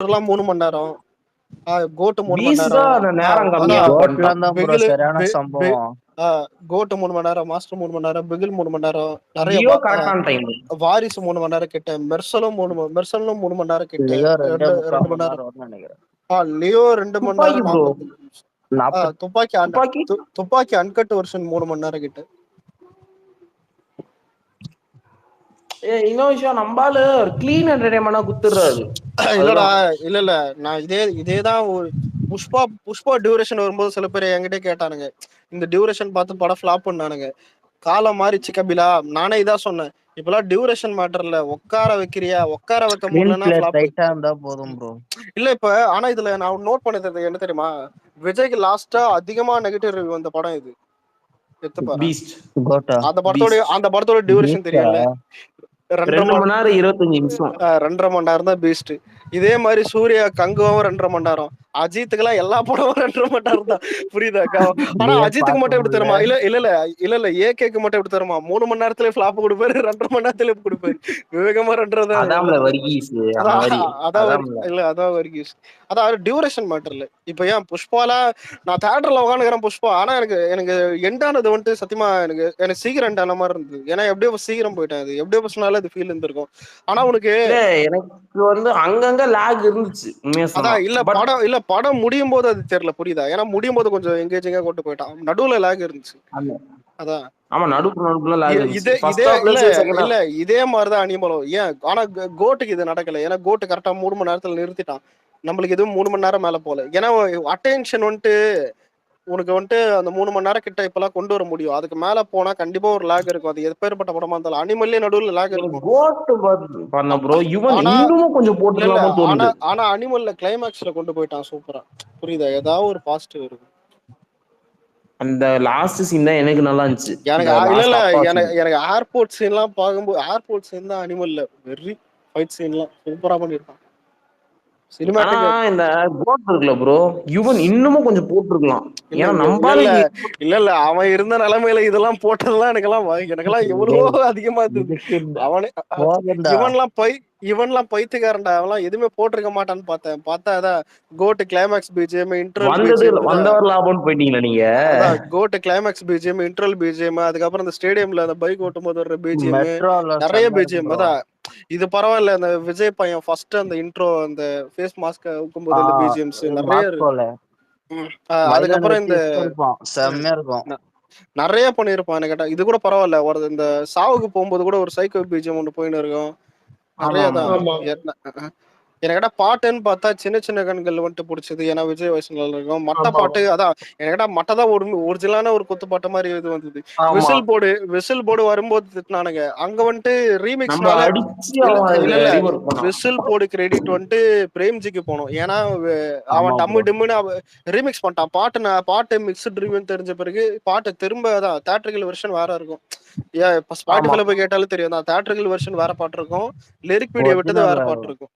எல்லாம் 3 மணி நேரம். கோட் 3 மணி பீஸ் நேரம். தான் நேரம் கம்மியா அதான் போட்டான். பிகில் சரியான சம்பவம். கோட் 3 மணி நேரம், மாஸ்டர் 3 மணி நேரம், பிகில் 3 மணி நேரம், நிறைய ஜியோ கரெக்டான டைம். வாரிசு 3 மணி நேரம் கிட்ட, மெர்சலும் 3 மணி நேரம் கிட்ட, லியோ 2 மணி நேரம் நினைக்கிறேன். லியோ 2 மணி நேரம் 40 40. துப்பாக்கி அன்கட் வெர்ஷன் 3 மணி நேரம் கிட்ட. இன்னொரு விஷயம், நம்பால கிளீன் என்டர்டைன்மெண்டா குத்துறாரு. இல்ல நான் இதேதான் புஷ்பா டியூரேஷன் வரும்போது சில பேர் என்கிட்ட கேட்டானுங்க, இந்த டியூரேஷன் பார்த்து படம் ஃபிளாப் பண்ணானுங்க. காலம் மாறிச்சு கபிலா, நானே இதான் சொன்னேன். இப்பெல்லாம் டியூரேஷன் மேட்டர்ல உட்கார வைக்கிறியா, உட்கார வைக்க முடியலன்னா போதும் ப்ரோ. இல்ல இப்ப ஆனா இதுல நான் நோட் பண்ணது என்ன தெரியுமா, விஜய்க்கு லாஸ்டா அதிகமா நெகட்டிவ் ரிவ்யூ வந்த படம் இது. அந்த படத்தோட டியூரேஷன் தெரியல, 2 மணி நேரம் 25 நிமிஷம். 2.5 மணி நேரம் தான் பீஸ்ட். இதே மாதிரி சூர்யா கங்குவும் 2.5 மணி நேரம். அஜித்துக்கு எல்லாம் எல்லா படமும் 2.5 மணி நேரம் தான், புரியுதாக்கா? ஆனா அஜித்துக்கு மட்டும் எப்படி தருமா, இல்ல ஏகேக்கு மட்டும் எப்படி தருமா, 3 மணி நேரத்துல ஃபிளாப் கொடுப்பாரு, 2.5 மணி நேரத்துல கொடுப்பாரு. விவேகமா 2.5 அதான் வர்கீஸ். அதான் டியூரேஷன் மேட்டர்ல. இப்ப ஏன் புஷ்பாலா நான் தியேட்டர்ல உட்காந்துக்கிறேன் புஷ்பா, ஆனா எனக்கு எண்டானது வந்துட்டு சத்தியமா எனக்கு சீக்கிரம் எண்ட் ஆன மாதிரி இருந்தது. ஏன்னா எப்படியோ சீக்கிரம் போயிட்டேன், அது எப்படியோ பர்சனலா அது ஃபீல் இருந்திருக்கும். ஆனா உனக்கு எனக்கு வந்து அங்கங்க லாக் இருந்துச்சு. அதான் இல்ல படம் முடியும் போது அது தெரியல, புரியுதா? ஏன்னா முடியும் போது கொஞ்சம் எங்கேஜிங்கா கொண்டு போயிட்டான், நடுவுல லாக் இருந்துச்சு. அதான் இதே மாதிரிதான் அனிமலும். ஏன் ஆனா கோட்டுக்கு இது நடக்கல, ஏன்னா கோட்டு கரெக்டா 3 மணி நேரத்துல நிறுத்திட்டான். நம்மளுக்கு எதுவும் 3 மணி நேரம் மேல போல. ஏன்னா அட்டென்ஷன் வந்துட்டு உனக்கு வந்துட்டு அந்த 3 மணி நேரம் கிட்ட இப்பெல்லாம் கொண்டு வர முடியும். அதுக்கு மேல போனா கண்டிப்பா ஒரு லாக் இருக்கும். அது எப்பேற்பட்ட படமா இருந்தாலும் அனிமல்லே நடுவுல லாக் இருக்கும். ஆனா அனிமல்ல கிளைமேக்ஸ்ல கொண்டு போயிட்டான் சூப்பரா, புரியுதா? ஏதாவது ஒரு பாசிட்டிவ் இருக்கும். அந்த லாஸ்ட் சீன் தான் எனக்கு நல்லா இருந்துச்சு. எனக்கு ஏர்போர்ட் சீன் எல்லாம் பார்க்கும்போது, ஏர்போர்ட் சீன் தான் அனிமல்ல வெரி ஃபைட் சீன் எல்லாம் சூப்பரா பண்ணிருக்கான். இந்த கோட் இருக்குல ப்ரோ, யுவன் இன்னமும் கொஞ்சம் போட்டுருக்கலாம். இல்ல அவன் இருந்த நிலைமையில இதெல்லாம் போட்டதெல்லாம் எனக்கெல்லாம் எவ்வளவோ அதிகமா இருந்தது. இவன்லாம் பைத்தியக்காரன்டா, அவன்லாம் எதுவுமே போட்டிருக்க மாட்டான்னு பார்த்தா அதான் கோட் கிளைமேக்ஸ் பிஜிஎம், இன்ட்ரோல் கோட் கிளைமேக்ஸ் பிஜிஎம், இன்ட்ரோல் பிஜிஎம், அதுக்கப்புறம் இந்த ஸ்டேடியம்ல அந்த பைக் ஓட்டும் போது வர்ற பிஜிஎம், நிறைய பிஜிஎம். அதான் இது பரவாயில்ல. அந்த விஜய் பையன் ஃபர்ஸ்ட் அந்த இன்ட்ரோ, அந்த ஃபேஸ் மாஸ்க் ஊக்கும்போது இந்த பிஜிஎம்ஸ் நிறைய இருக்கு. அதுக்கப்புறம் இந்த நிறைய பண்ணிருப்பான் கேட்டா. இது கூட பரவாயில்ல, ஒரு இந்த சாவுக்கு போகும்போது கூட ஒரு சைக்கோ பிஜிஎம் ஒன்று போயின்னு இருக்கும். நிறைய தான் எனக்கு கேட்டா. பாட்டுன்னு பார்த்தா சின்ன சின்ன கண்கள் வந்துட்டு பிடிச்சது, ஏன்னா விஜய் வயசுல இருக்கும். மட்ட பாட்டு அதான் எனக்கு மட்டதான் ஒரிஜினலான ஒரு குத்து பாட்டு மாதிரி இது வந்தது. விசில் போர்டு வரும்போது திட்டினானுங்க, அங்க வந்துட்டு ரீமிக்ஸ்னால விசில் போர்டு கிரெடிட் வந்துட்டு பிரேம்ஜிக்கு போனோம். ஏன்னா அவன் டம்மு டிம்முன்னு ரீமிக்ஸ் பண்ணிட்டான் பாட்டு மிக்ஸ்டு ரிவ்யூன்னு தெரிஞ்ச பிறகு பாட்டு திரும்ப அதான் தியேட்டரிக்கல் வெர்ஷன் வேற இருக்கும். இப்ப ஸ்பாட்டிஃபைல போய் கேட்டாலும் தெரியும், தான் தியேட்டரிக்கல் வெர்ஷன் வேற பாட்டு இருக்கும், லிரிக் வீடியோ விட்டது வேற பாட்டு இருக்கும்.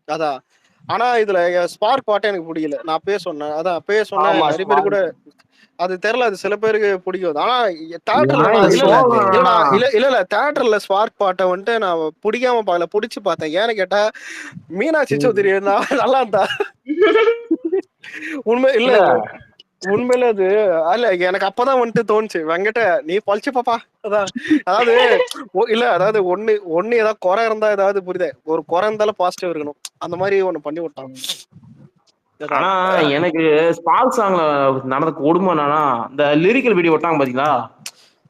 அதான் ஆனா இதுல ஸ்பார்க் பாட்டே எனக்கு பிடிக்கல. நான் அப்பயே சொன்னேன், அதான் அப்பயே சொன்னேன், நிறைய பேர் கூட அது தெரியல, அது சில பேருக்கு பிடிக்கும். ஆனா தியேட்டர்ல இல்ல தியேட்டர்ல ஸ்பார்க் பாட்டை வந்துட்டு நான் பிடிக்காம பார்க்கல, பிடிச்சு பார்த்தேன். ஏன்னு கேட்டா மீனாட்சி சௌத்ரி நல்லா இருந்தா உண்மை இல்ல உண்மையில அது அல்ல. எனக்கு அப்பதான் வந்துட்டு தோணுச்சு, வெங்கட்ட நீ பழிச்சு பாப்பா. அதாவது அதாவது ஒண்ணு ஏதாவது குறை இருந்தா, ஏதாவது புரியுதே, ஒரு குறை இருந்தாலும் பாசிட்டிவ் இருக்கணும், அந்த மாதிரி ஒண்ணு பண்ணி விட்டான். ஆனா எனக்கு ஸ்பார்க் சாங்ல நடந்த கொடுமை என்னன்னா, இந்த லிரிக்கல் வீடியோ விட்டாங்க பாத்தீங்களா,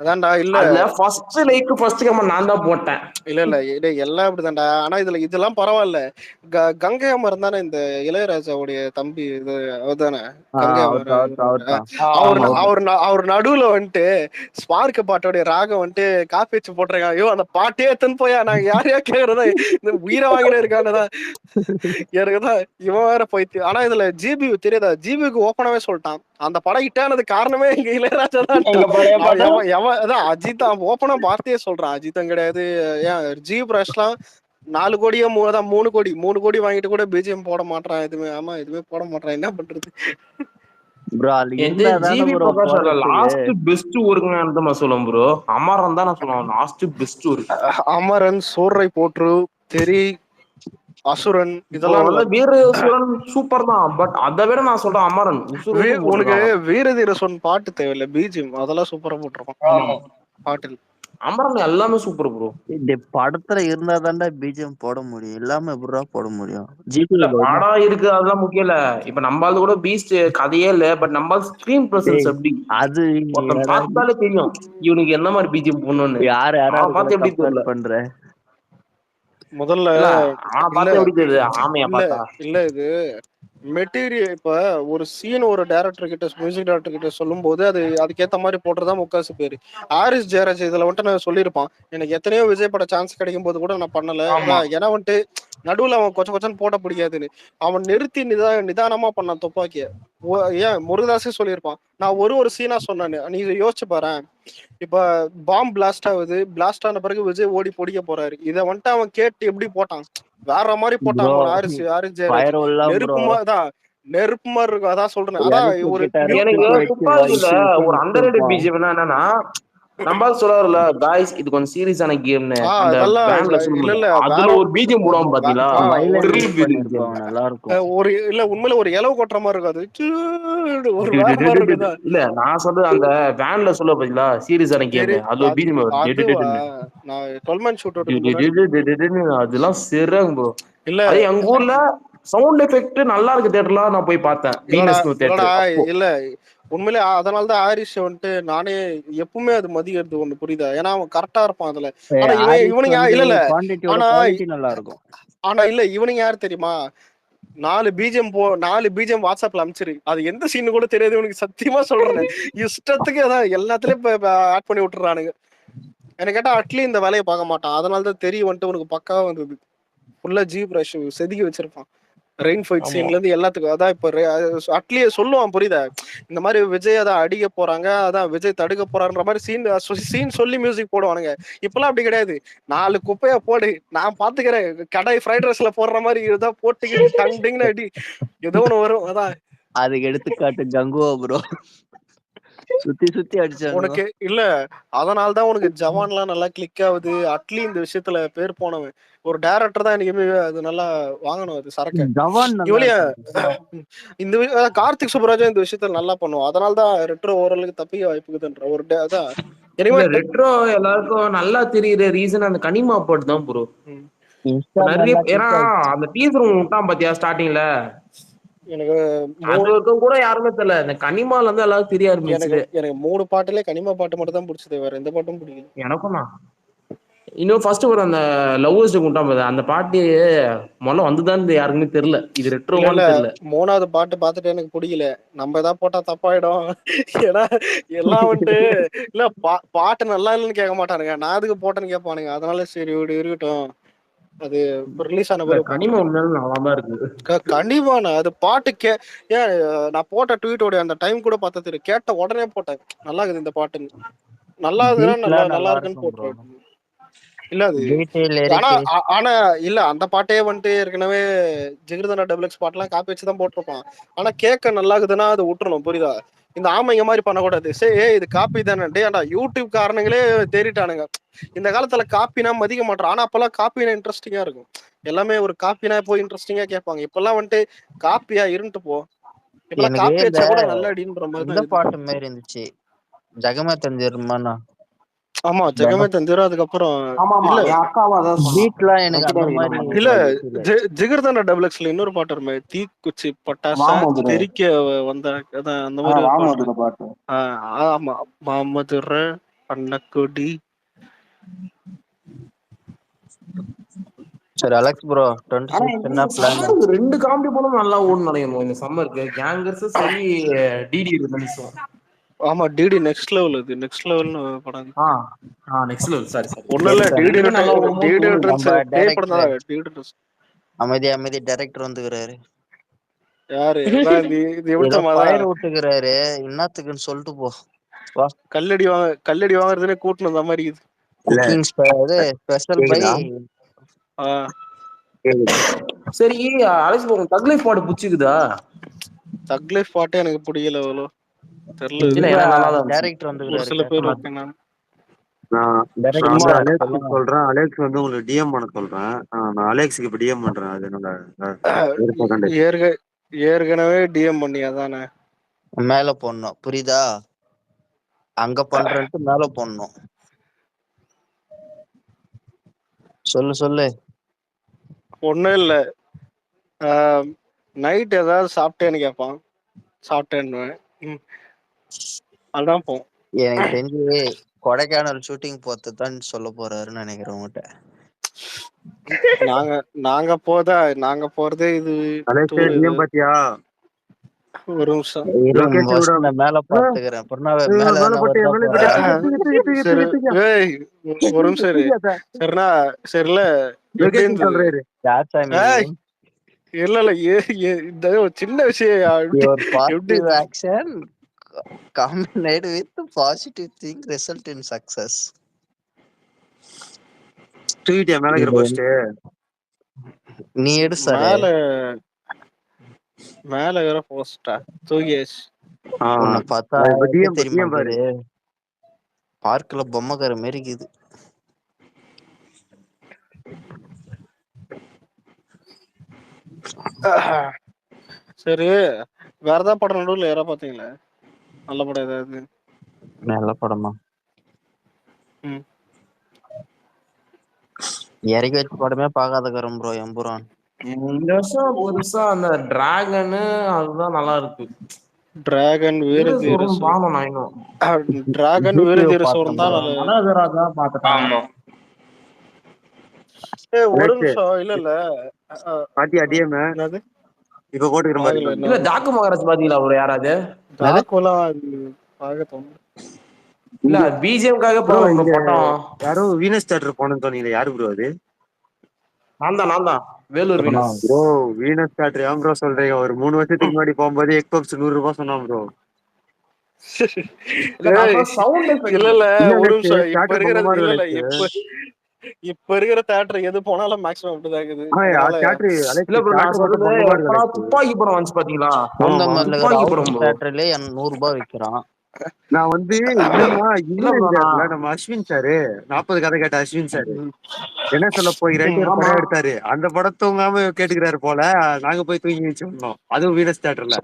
அதான்டா. இல்ல ஃபர்ஸ்ட் லைக் ஃபர்ஸ்ட் கமெண்ட் நான் தான் போட்டேன். இல்ல எல்லாம் இப்படிதான்டா. ஆனா இதெல்லாம் பரவாயில்ல. கங்கை அமரன் தானே இந்த இளையராஜாவுடைய தம்பி, இது அவர்தானே கங்கை அமரன். அவர் நடுவுல வந்துட்டு ஸ்பார்க் பாட்டோடைய ராகம் வந்துட்டு காப்பி வச்சு போட்டிருக்காங்க. ஐயோ அந்த பாட்டே எத்தன்னு போயா, நாங்க யாரையா கேக்குறதா, இந்த உயிரை வாங்கினே இருக்கானதான் எனக்குதான் இவன் வேற போயிட்டு. ஆனா இதுல ஜிபி தெரியாதா, ஜிபிக்கு ஓப்பனாவே சொல்லிட்டான் அந்த படம் ஹிட்டானது காரணமே எங்க இளையராஜா தான். அஜித் ஓப்பனா வார்த்தையே சொல்றான், அஜித்தும் கிடையாது. ஏன் ஜி பிரஷ்லாம் 4 கோடியோ 3 கோடி வாங்கிட்டு கூட பிஜிஎம் போட மாட்டான் எதுவுமே. ஆமா எதுவுமே போட மாட்டான், என்ன பண்றது? அமரன், சோரை போற்று தெரி அசுரன் இப்போ இதெல்லாம் நல்லா வந்து இருக்கும். வீரசூரன் சூப்பர் தான். பட் அதை விட நான் சொல்றேன் அமரன் உசுர் உசுர் உனக்கு போட்டுருக்காங்க. வீரதீர சொன் பாட்டு தேவையில்ல, பிஜிஎம் அதெல்லாம் சூப்பரா போட்டிருப்பான் ஆமா பாட்டில். அமரன் எல்லாமே சூப்பர் ப்ரோ. இந்த படத்துல இருந்தா தான்டா பிஜிஎம் போட முடியும், இல்லாம எப்படிடா போட முடியும்? இல்ல ஜிடிஏல படம் இருக்கு அதெல்லாம் முக்கியம் இல்ல. இப்ப நம்மளால கூட பீஸ்ட் கதையே இல்ல, பட் நம்ம ஸ்கிரீன் பிரசன்ஸ் எப்படி அது ஒருத்தன் பார்த்தாலே தெரியும் இவனுக்கு என்ன மாதிரி பிஜிஎம் போடணும்னு. யார் அவனை யாராவது பார்த்து எப்படி தெரியல. கம்பேர் பண்ற? முதல்ல இல்ல அவனை இல்ல பார்த்து எப்படி தெரியுது ஆமையா இல்ல பார்த்தா. இல்ல இது மெட்டீரியல். இப்ப ஒரு சீன் ஒரு டைரக்டர் கிட்ட, மியூசிக் டைரக்டர் கிட்ட சொல்லும் போது அது அதுக்கேத்த மாதிரி போடுறதா முக்காசு பேரு. ஹாரிஸ் ஜெயராஜ் இதுல வந்துட்டு நான் சொல்லியிருப்பான், எனக்கு எத்தனையோ விஜய் பட சான்ஸ் கிடைக்கும் போது கூட நான் பண்ணல. ஆமா ஏன்னா வந்துட்டு நடுவுல அவன் கொச்ச கொச்சன்னு போட பிடிக்காதுன்னு அவன் நிறுத்தி நிதானமா பண்ணான் துப்பாக்கிய. ஏன் முருகதாஸே சொல்லியிருப்பான், நான் ஒரு சீனா சொன்னானு நீ இதை யோசிச்சு பாரு. இப்ப பாம் பிளாஸ்ட் ஆகுது, பிளாஸ்ட் ஆன பிறகு விஜய் ஓடி பொடிக்க போறாரு. இதை வந்துட்டு அவன் கேட்டு எப்படி போட்டான், வேற மாதிரி போட்டான் ப்ரோ ஹாரிஸ் ஜெயராஜ். ஃபயர் உள்ளலாம் ப்ரோ, நெருப்புமா தான், நெருப்பு மாதிரி இருக்கும். அதான் சொல்றேன். அதான் ஒரு எனக்கு வச்சு துப்பாக்கில ஒரு அண்டர் ரேட்டட் வச்சிருப்பான். பிஜிஎம் என்னன்னா நம்ம சொல்லுவாருல காய்ஸ் இது கொஞ்சம் சீரியஸான கேம்னு அந்த அதெல்லாம் வேன்ல இல்ல இல்ல அதுல ஒரு பிஜிஎம் போடுவான் பாத்தீங்களா த்ரில் பிஜிஎம். நல்லா இருக்கும். ஒரு இல்ல உண்மையில ஒரு இலவு கொட்டுற மாதிரி இருக்கும். அது ஒரு வேற மாதிரி இருக்குதான். இல்ல நான் சொல்றது அந்த வேன்ல சொல்ல பாத்தீங்களா சீரியஸான கேம் அதுல ஒரு பிஜிஎம் அதுவா நான் 12 man ஷூட் அதெல்லாம் சிறங்க ப்ரோ. இல்ல அதே எங்க ஊர்ல சவுண்ட் எஃபெக்ட் நல்லா இருக்கு தியேட்டர்லாம் நான் போய் பார்த்தேன். இல்லடா இல்ல உண்மையிலே அதனாலதான் ஹாரிஸ் வந்துட்டு நானே எப்பவுமே அது மதிக்கிறது ஒண்ணு புரியுதா. ஏன்னா அவன் கரெக்டா இருப்பான் அதுல. ஆனா இவனுங்க இல்ல இல்ல ஆனா நல்லா இருக்கும். ஆனா இல்ல இவனுங்க யாரு தெரியுமா, 4 பிஜிஎம் வாட்ஸ்அப்ல அனுப்பிச்சிரு, அது எந்த சீன் கூட தெரியாது உனக்கு சத்தியமா சொல்றேன். இஷ்டத்துக்கு அதான் எல்லாத்துலயும் ஆட் பண்ணி விட்டுறானுங்க. எனக்கு கேட்டா அட்லி இந்த வேலையை பார்க்க மாட்டான். அதனாலதான் தெரிய வந்துட்டு உனக்கு பக்காவா வந்தது. ஃபுல்லா ஜீப் ரஷ் செதுக்கி வச்சிருப்பான், ரெயின் ஃபைட் சீன்ல இருந்து எல்லாத்துக்கும். அதான் இப்ப அட்லியே சொல்லுவான் புரியுதா, இந்த மாதிரி விஜய் அதான் அடிக்க போறாங்க, அதான் விஜய் தடுக்க போறான்ற மாதிரி சீன் சொல்லி மியூசிக் போடுவானுங்க. இப்பெல்லாம் அப்படி கிடையாது, 4 குப்பையா போடு நான் பாத்துக்கிறேன், கடை ஃப்ரைட் ரைஸ்ல போடுற மாதிரி ஏதோ போட்டுக்கிட்டு டங் டிங்னு அடி ஏதோ ஒண்ணு வரும். அதான் அதுக்கு எடுத்துக்காட்டு கங்குவா ப்ரோ, சுத்தி சுத்தி அடிச்சாங்க உனக்கு இல்ல. அதனாலதான் உனக்கு ஜவான்லாம் நல்லா கிளிக் ஆகுது. அட்லி இந்த விஷயத்துல பேர் போனவன் ஒரு டைரக்டர் தான். எனக்கு அது நல்லா வாங்கணும் அது சரக்கு. இவளைய இந்த கார்த்திக் சுப்ராஜா இந்த விஷயத்துல நல்லா பண்ணுவோம். அதனாலதான் ரெட்ரோ ஓரளவுக்கு தப்பிக்க வாய்ப்புக்குதுன்ற ஒரு அதான் ரெட்ரோ எல்லாருக்கும் நல்லா தெரியுற ரீசன் அந்த கனிமா பாட்டு தான் ப்ரோ. நிறைய ஏன்னா அந்த டீசர் விட்டான் பாத்தியா ஸ்டார்டிங்ல, எனக்கு கூட யாருமே தெரியல. இந்த கனிமால இருந்து எல்லாரும் தெரிய ஆரம்பிச்சு. எனக்கு 3 பாட்டுல கனிமா பாட்டு மட்டும் தான் பிடிச்சது, வேற எந்த பாட்டும் பிடிக்கல. எனக்கும் தான். இன்னும் ஃபர்ஸ்ட் ஒரு அந்த லவ்வர்ஸ் குண்டாம் அந்த பாட்டு முதல்ல வந்துதான் யாருக்குமே தெரியல, இது ரெட்ரோவான்னு தெரியல. 3வது பாட்டு பார்த்துட்டு எனக்கு பிடிக்கல. நம்ம ஏதாவது போட்டா தப்பாயிடும். ஏன்னா எல்லாம் வந்துட்டு இல்ல பாட்டு நல்லா இல்லைன்னு கேட்க மாட்டானுங்க, நான் அதுக்கு போட்டேன்னு கேட்பானுங்க. அதனால சரி இருக்கட்டும், அது ரிலீஸ் ஆன பிறகு கனிமா உண்மையில நல்லாதான் இருக்கு. கண்டிப்பா அது பாட்டு ஏன் நான் போட்ட ட்வீட்டோட அந்த டைம் கூட பார்த்தா தெரியும், கேட்ட உடனே போட்டேன் நல்லா இருக்குது இந்த பாட்டுன்னு. நல்லா இருக்குன்னா நல்லா இருக்குன்னு போட்டேன். இல்ல அது ஆனா இல்ல அந்த பாட்டே வந்துட்டு ஏற்கனவே ஜிகிர்தண்டா டபுள் பாட்டுலாம் காப்பி வச்சுதான் போட்டிருப்பான். ஆனா கேட்க நல்லா இருக்குதுன்னா அது விட்டுறணும் புரியுதா. இந்த ஆமைங்க மாதிரி பண்ணக்கூடாது. சரி இது காப்பி தானே டேண்டா, யூடியூப் காரணங்களே தேறிட்டானுங்க. இந்த காலத்துல காப்பினா மதிக்க மாட்டோம், ஆனா அப்பெல்லாம் காப்பினா இன்ட்ரெஸ்டிங்கா இருக்கும். எல்லாமே ஒரு காப்பினா போய் இன்ட்ரெஸ்டிங்கா கேட்பாங்க. இப்பெல்லாம் வந்துட்டு காப்பியா இருந்துட்டு போ, இப்பெல்லாம் காப்பி வச்சா கூட நல்ல அடின்ற மாதிரி பாட்டு மாதிரி இருந்துச்சு ஜெகமே தந்திரமானா. ஆமா ஜெகமே தந்திரம். அதுக்கப்புறம் இல்ல ஜிகர்தண்டா டபுள் எக்ஸ்ல இன்னொரு பாட்டு வருமே, தீக்குச்சி பட்டாசா தெரிக்க வந்த அந்த மாதிரி பாட்டு. ஆமா மாமதுர அன்னக்குடி. சரி அலெக்ஸ் ப்ரோ 26 என்ன பிளான்? 2 காமெடி படம் நல்லா ஓடும் நினைக்கணும் இந்த சம்மருக்கு. கேங்கர்ஸ் சரி டிடி ரிலீஸும். ஆமா டிடி நெக்ஸ்ட் லெவல், இது நெக்ஸ்ட் லெவல்னு படம். நெக்ஸ்ட் லெவல் சாரி ஒண்ணும் இல்ல டிடி நல்லா ஓடும். டிடி என்ட்ரன்ஸ் பேய் படம் தான். டிடி என்ட்ரன்ஸ் அமைதி டைரக்டர் வந்துக்கிறாரு. யாரு இது எப்படி ஃபயர் விட்டுக்கிறாரு, என்னத்துக்குன்னு சொல்லிட்டு போ. கல்லடி வாங்குறதுனே கூட்டணும் அந்த மாதிரி இது. Cooking special bye. சரி அலெக்ஸ் ப்ரோ தக் லைஃப் பாட்டு பிடிச்சிக்குதா? தக் லைஃப் பாட்டு எனக்கு பிடிக்கல அவ்வளோ தெரியல. டைரக்டர் வந்துக்கிறாரு. சில பேர் ஓகே. நான் நான் டைரக்ட் நான் வந்து சும்மா அலெக்ஸுக்கு சொல்றேன். அலெக்ஸ் வந்து உங்களுக்கு டிஎம் பண்ண சொல்றேன். நான் அலெக்ஸுக்கு இப்ப டிஎம் பண்றேன். அது என்னோட விருப்ப கண்டு. ஏற்கனவே டிஎம் பண்ணியா தானே? மேல போடணும், புரியுதா? அங்க பண்றேன்ட்டு மேல போடணும். சொல்லு. ஒண்ணும் இல்ல, நைட் ஏதாவது சாப்பிட்டேன்னு கேட்பான். சாப்பிட்டேன்னு அதான் போ. எனக்கு தெரிஞ்சு கொடைக்கானல் ஷூட்டிங் போறதுதான் சொல்ல போறாருன்னு நினைக்கிறேன் உங்ககிட்ட. நாங்க போறதே இது அலெக்ஸ் டூர். டிஎம் பாத்தியா? ஒரு நிமிஷம் லொகேஷன் விட நான் மேல பாத்துக்கிறேன். மேல மேல என்ன போட்டு வருதா மேல போறேன். சரி. ஏய், ஒரு நிமிஷம் இரு. சரிண்ணா, சரில எப்படி லொகேஷன் இருந்தது? சொல்றாரு. யாச்சாமி ஏய், இல்ல இந்த ஒரு சின்ன விஷயம் your எப்படி positive action combined with positive thing result in success. தூக்கிட்டியா மேல இருக்கிற போஸ்ட்? நீ எடு சார். மேல வேற போஸ்டா தூக்கியாச்சு. உன்னை பார்த்தா இப்ப டிஎம் தெரியுமா பாரு. பார்க்ல பொம்மைக்கார மாதிரி இருக்குது. சரி, வேற ஏதாவது படம் நடுவில் யாரா பாத்தீங்களா? நல்ல படம் ஏதாவது? நல்ல படமா? இறக்கி வச்ச படமே பாக்காதக்காரன் ப்ரோ எம்புரான். இந்த வருஷம் புதுசா அந்த டிராகனு அதுதான் நல்லா இருக்கு. டிராகன் வீர தீர பானம் நான் இன்னும் டிராகன் வீர தீர சோரம் தான் மனோகராஜா பாத்துட்டாங்க. ஒரு நிமிஷம். இல்ல பாத்தியா டிஎம்? என்னது இப்ப போட்டுக்கிற மாதிரி இல்ல ஜாக்கு மகாராஜ் பாத்தீங்களா ஒரு யாராவது? இல்ல பிஜிஎம்காக போறோம் படம். யாரோ வீனஸ் தியேட்டர் போனேன்னு சொன்னீங்க. யாரு ப்ரோ அது? நான் தான் Vellore Venus. Bro Venus theatre ஏன் ப்ரோ சொல்றீங்க? ஒரு 3 வருஷத்துக்கு முன்னாடி போகும்போது எக் பப்ஸ் 100 ரூபாய் சொன்னான் ப்ரோ. இல்ல ஒரு நிமிஷம். இப்ப இருக்கிற தியேட்டர் எது போனாலும் மேக்ஸிமம் அப்படிதான் இருக்குது. துப்பாக்கி படம் வந்து பாத்தீங்களா? தியேட்டர்ல 100 ரூபாய் விக்கிறான். நான் வந்து நம்ம அஸ்வின் சாரு 40 கதை கேட்ட அஸ்வின் சாரு என்ன சொல்ல போகிறேன் ஒரு படம் எடுத்தாரு. அந்த படம் தூங்காம கேட்டுக்கிறாரு போல. நாங்க போய் தூங்கி வச்சிருந்தோம். அதுவும் வீனஸ் தியேட்டர்ல.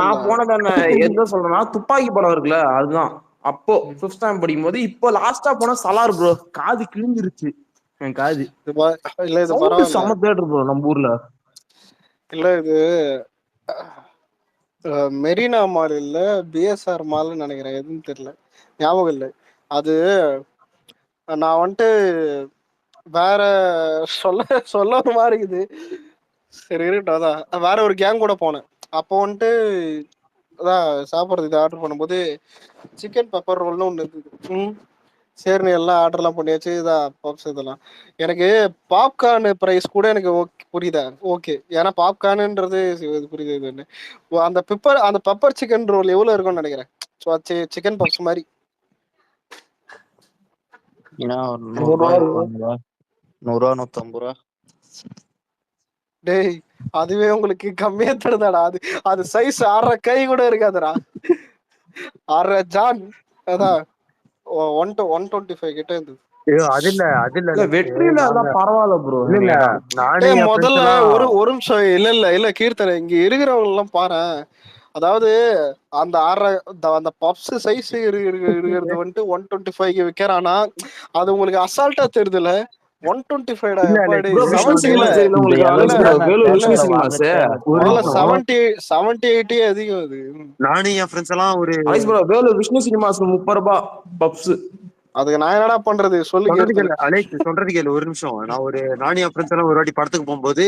நான் போனதான எந்த சொல்றேன்னா துப்பாக்கி படம் இருக்குல்ல அதுதான். அப்போ 5th ஸ்டாண்டர்ட் படிக்கும் போது. இப்போ லாஸ்டா போனா சலார் ப்ரோ. காது கிழிஞ்சிருச்சு என் காது. இல்ல இது பரவாயில்ல. செம தியேட்டர் ப்ரோ நம்ம ஊர்ல. இல்ல இது மெரினா மால் இல்ல பிஎஸ்ஆர் மால்னு நினைக்கிறேன். எதுன்னு தெரியல, ஞாபகம் இல்லை. அது நான் வந்துட்டு வேற சொல்ல ஒரு மாதிரி இருக்குது. சரி இருக்கட்டும். அதான் வேற ஒரு கேங் கூட போனேன். அப்போ வந்துட்டு அதான் சாப்பிட்றது இது ஆர்டர் பண்ணும்போது சிக்கன் பெப்பர் ரோல்னு ஒன்று இருக்குது. சரின்னு எல்லாம் ஆர்டர்லாம் பண்ணியாச்சு. இதான் பப்ஸ் இதெல்லாம். எனக்கு பாப்கார்ன் ப்ரைஸ் கூட எனக்கு ஓகே புரியுதா? ஓகே, ஏன்னா பாப்கார்னுன்றது புரியுது. அந்த பெப்பர் சிக்கன் ரோல் எவ்வளோ இருக்கும்னு நினைக்கிறேன். சிக்கன் பப்ஸ் மாதிரி 100 150 ரூபா. டேய், அதுவே உங்களுக்கு கம்மியா தருதாடா. அது சைஸ் 6.5 கை கூட இருக்காதுடா. 6.5 ஜான். அதான் 125 கிட்ட இருந்தது. முதல்ல ஒரு நிமிஷம். இல்ல கீர்த்தனை, இங்க இருக்கிறவங்க எல்லாம் பாரு. அதாவது அந்த பப்ஸ் சைஸ் இருக்கிறது வந்துட்டு 125 விக்கிறானா? அது உங்களுக்கு அசால்ட்டா தெரியுதுல. 125 70-80 அதிகம். அது நானும் என் ஃப்ரெண்ட்ஸ் எல்லாம் ஒரு வேலூர் விஷ்ணு சினிமாஸ் 30 ரூபாய் பப்ஸ். அதுக்கு நான் என்னடா பண்றது சொல்லு. அலெக்ஸ் சொல்றது கேளு ஒரு நிமிஷம். நானும் என் ஃப்ரெண்ட்ஸ் எல்லாம் ஒரு வாட்டி படத்துக்கு போகும்போது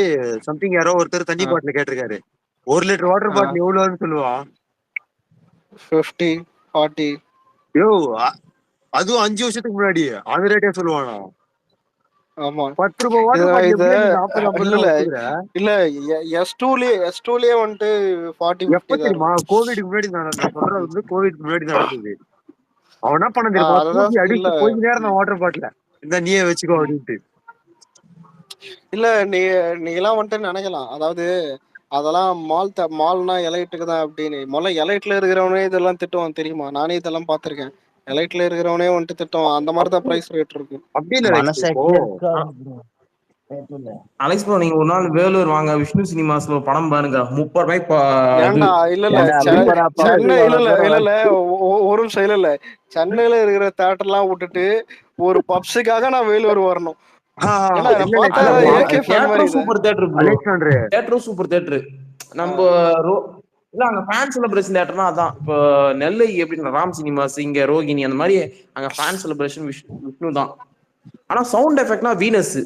சம்திங் யாரோ ஒருத்தர் தண்ணி பாட்டில் கேட்டிருக்காரு. 1 லிட்டர் வாட்டர் பாட்டில் எவ்வளவுன்னு சொல்லுவான்? 50 40. யோ அதுவும் 5 வருஷத்துக்கு முன்னாடி அந்த ரேட்டே சொல்லுவானா? ஆமா, 10 ரூபாய் வாட்டர் பாட்டில் 40-50 இல்ல S2லயே வந்துட்டு 40-50 தெரியுமா? கோவிட்க்கு முன்னாடி நான் சொல்றது வந்து கோவிட்க்கு முன்னாடி நடந்தது. அவன் என்ன பண்ண தெரியுமா? தூக்கி அடிச்சு போய் நேரம் நான் வாட்டர் பாட்டில இந்த நீயே வச்சுக்கோ அப்படின்ட்டு. இல்ல நீ எல்லாம் வந்துட்டு நினைக்கலாம். அதாவது அதெல்லாம் மால்னா எலைட்டுக்கு தான் அப்படின்னு. முதல்ல எலைட்ல இருக்கிறவனே இதெல்லாம் திட்டுவான் தெரியுமா? நானே இதெல்லாம் பாத்திருக்கேன். எலைட்ல இருக்கிறவனே வந்துட்டு திட்டம் அந்த மாதிரிதான் பிரைஸ் ரேட் இருக்கு. அப்படி இல்ல இப்போ அலெக்ஸ் ப்ரோ நீங்க ஒரு நாள் வேலூர் வாங்க, விஷ்ணு சினிமாஸ்ல ஒரு படம் பாருங்க, 30 ரூபாய்க்கு இது ஏன்டா இல்ல இல்ல சென்னை இல்ல ஒரு நிமிஷம் இல்ல சென்னையில இருக்கிற தியேட்டர்லாம் விட்டுட்டு ஒரு பப்ஸுக்காக நான் வேலூர் வரணும். சூப்பர் தியேட்டர் ப்ரோ, தியேட்டரும் சூப்பர் தியேட்டர். நம்ம இல்ல அங்க ஃபேன் செலிப்ரேஷன் தியேட்டர்னா அதான். இப்போ நெல்லை எப்படின்னா ராம் சினிமாஸ், இங்க ரோகிணி, அந்த மாதிரி அங்க ஃபேன் செலிப்ரேஷன் விஷ்ணு தான். ஆனா சவுண்ட் எஃபெக்ட்னா வீனஸ்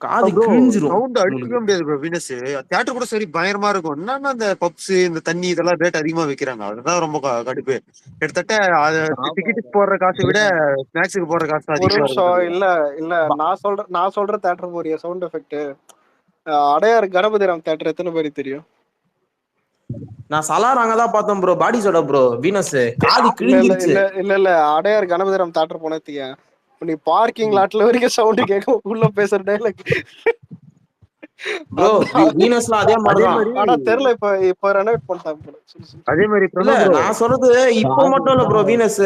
காது கிழிஞ்சிரும். சவுண்ட் அடிக்கவே முடியாது ப்ரோ. வீனஸ் தியேட்டர் கூட சரி பயங்கரமா இருக்கும். என்னன்னா அந்த பப்ஸ் இந்த தண்ணி இதெல்லாம் ரேட் அதிகமா வைக்கிறாங்க, அதுதான் ரொம்ப கடுப்பு. கிட்டத்தட்ட டிக்கெட்டுக்கு போடுற காசை விட ஸ்நாக்ஸுக்கு போடுற காசு அதிகமா இருக்கும். இல்ல நான் சொல்ற தியேட்டர் போறிய sound effect Adyar Ganapathiram theatre எத்தனை பேருக்கு தெரியும்? நான் சலார் அங்கதான் பார்த்தேன் ப்ரோ, பாடி சோடா ப்ரோ, வீனஸ் காது கிழிஞ்சிருச்சு. இல்ல அடையார் கணபதிராம் தியேட்டர் போனதுக்கு நீ பார்க்கிங் லாட்ல வரைக்கும் சவுண்ட் கேட்க உள்ள பேசுற டைலாக் ப்ரோ வீனஸ்ல அதே மாதிரி தான். ஆனா தெரியல இப்ப ரெனோவேட் பண்ணிட்டாங்க. அதே மாதிரி நான் சொல்றது இப்ப மட்டும் இல்ல ப்ரோ. வீனஸ்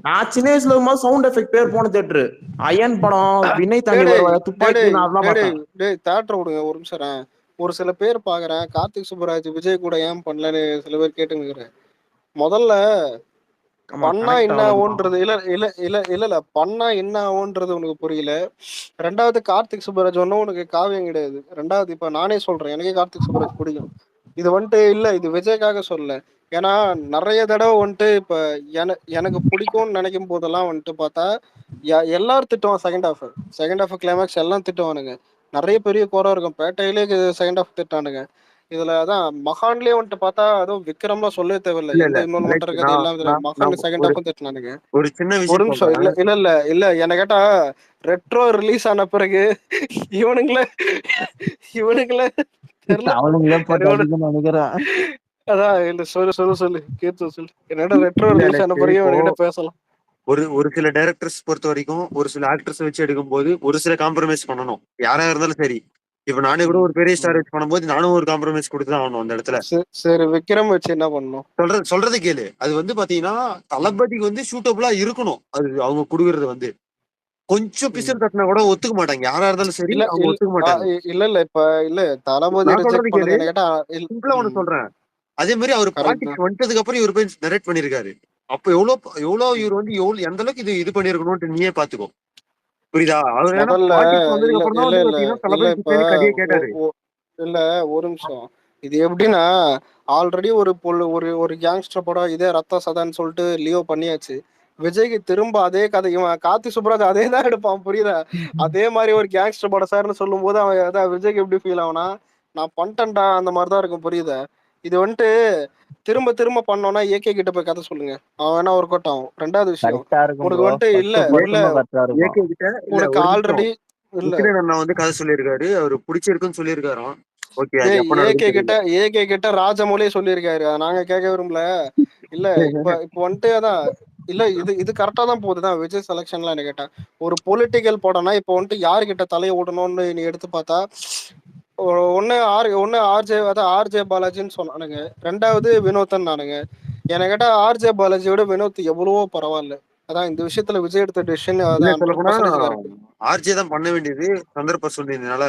நான் சின்ன வயசுல இருக்கும்போது சவுண்ட் எஃபெக்ட் பேர் போன தியேட்டர் அயன் படம், வினய் தாண்டி துப்பாக்கி, அதெல்லாம் பார்த்தேன். தியேட்டர் விடுங்க ஒரு நிமிஷம். ஒரு சில பேர் பாக்குறேன் கார்த்திக் சுப்பராஜ் விஜய் கூட ஏன் பண்ணலன்னு சில பேர் கேட்டுக்கிறேன். முதல்ல பண்ணா என்ன ஆகுன்றது இல்ல பண்ணா என்ன ஆகுன்றது உனக்கு புரியல. ரெண்டாவது கார்த்திக் சுப்பராஜ் ஒன்னும் உனக்கு காவியம் கிடையாது. ரெண்டாவது இப்ப நானே சொல்றேன், எனக்கே கார்த்திக் சுப்பராஜ் பிடிக்கும். இது வந்துட்டு இல்ல இது விஜய்க்காக சொல்லல. ஏன்னா நிறைய தடவை வந்துட்டு இப்ப எனக்கு பிடிக்கும்னு நினைக்கும் போதெல்லாம் வந்துட்டு பார்த்தா எல்லாரும் திட்டுவான். செகண்ட் ஹாஃப் கிளைமேக்ஸ் எல்லாம் திட்டுவானுங்க. நிறைய பெரிய குறை இருக்கும். பேட்டையிலே செகண்ட் ஹாஃப் திட்டானுங்க. இதுல அதான் மகான்லயே வந்துட்டு பார்த்தா அதுவும் விக்ரம்லாம் சொல்லவே தேவையில்லை. எந்த இன்வால்வ்மெண்ட் இருக்கிறது எல்லாம் மகான் செகண்ட் ஹாஃப் திட்டினானுங்க. ஒரு சின்ன விஷயம் இல்ல என்ன கேட்டா ரெட்ரோ ரிலீஸ் ஆன பிறகு இவனுங்களே அதான் இல்ல சொல்லு கேட்டு சொல்லு. என்னடா ரெட்ரோ ரிலீஸ் ஆன பிறகு இவன்கிட்ட பேசலாம். ஒரு சில டைரக்டர்ஸ் பொறுத்த வரைக்கும் ஒரு சில ஆக்டர்ஸ் வச்சு எடுக்கும் போது ஒரு சில காம்ப்ரமைஸ் பண்ணணும், யாரா இருந்தாலும் சரி. இப்ப நானே கூட ஒரு பெரிய ஸ்டார் வச்சு பண்ணும்போது நானும் ஒரு காம்ப்ரமைஸ் கொடுத்துதான் ஆகணும் அந்த இடத்துல. சரி விக்ரம் வச்சு என்ன பண்ணணும் சொல்றது கேளு. அது பாத்தீங்கன்னா தளபதிக்கு சூட்டபிளா இருக்கணும். அது அவங்க குடுக்கறது கொஞ்சம் பிசல் தட்டினா கூட ஒத்துக்க மாட்டாங்க, யாரா இருந்தாலும் சரி அவங்க ஒத்துக்க மாட்டாங்க. இல்ல இப்ப இல்ல தளபதி சிம்பிளா ஒண்ணு சொல்றேன். அதே மாதிரி அவர் பாலிடிக்ஸ் வந்துட்டதுக்கு அப்புறம் இவர் போய் நரேட் பண்ணிருக்காரு. அப்ப எவ்வளவு இவர் எந்த அளவுக்கு இது பண்ணிருக்கணும்னு நீயே பாத்துக்கோ. புரியுதா? அவர் இல்ல ஒரு நிமிஷம். இது எப்படின்னா ஆல்ரெடி ஒரு கேங்ஸ்டர் படம் இதே ரத்த சதான்னு சொல்லிட்டு லியோ பண்ணியாச்சு. விஜய்க்கு திரும்ப அதே கதை, இவன் கார்த்திக் சுப்ராஜ் அதே தான் எடுப்பான். புரியுதா? அதே மாதிரி ஒரு கேங்ஸ்டர் படம் சார்னு சொல்லும் போது அவன் விஜய்க்கு எப்படி ஃபீல் ஆகுனா நான் பண்ணிட்டேன்டா அந்த மாதிரிதான் இருக்கும். புரியுதா? இது வந்துட்டு திரும்ப பண்ணோம்னா ஏகே கிட்ட போய் கதை சொல்லுங்க, அவன் வேணா ஒர்க் அவுட் ஆகும். ரெண்டாவது விஷயம் உனக்கு வந்துட்டு இல்ல உனக்கு ஆல்ரெடி இல்ல கதை சொல்லியிருக்காரு, அவரு பிடிச்சிருக்குன்னு சொல்லியிருக்காராம். ஏகே கிட்ட ராஜமௌலியே சொல்லியிருக்காரு, நாங்க கேட்க விரும்பல. இல்ல இப்ப வந்துட்டு அதான் இல்ல இது கரெக்டா தான் போகுதுதான் விஜய் செலக்ஷன்லாம். என்ன கேட்டா ஒரு பொலிட்டிக்கல் படம்னா இப்ப வந்துட்டு யாருகிட்ட தலையை விடணும்னு நீ எடுத்து பார்த்தா ஒன்னு ஆர்ஜே பாலாஜின்னு சொன்னானுங்க, ரெண்டாவது வினோத்ன்னு நானுங்க. என்ன கேட்டா ஆர்ஜே பாலாஜியோட வினோத் எவ்வளவோ பரவாயில்ல. அதான் இந்த விஷயத்துல விஜய் எடுத்த டிசிஷன் ஆர்ஜே தான் பண்ண வேண்டியது, சந்தர்ப்ப சூழ்நிலையால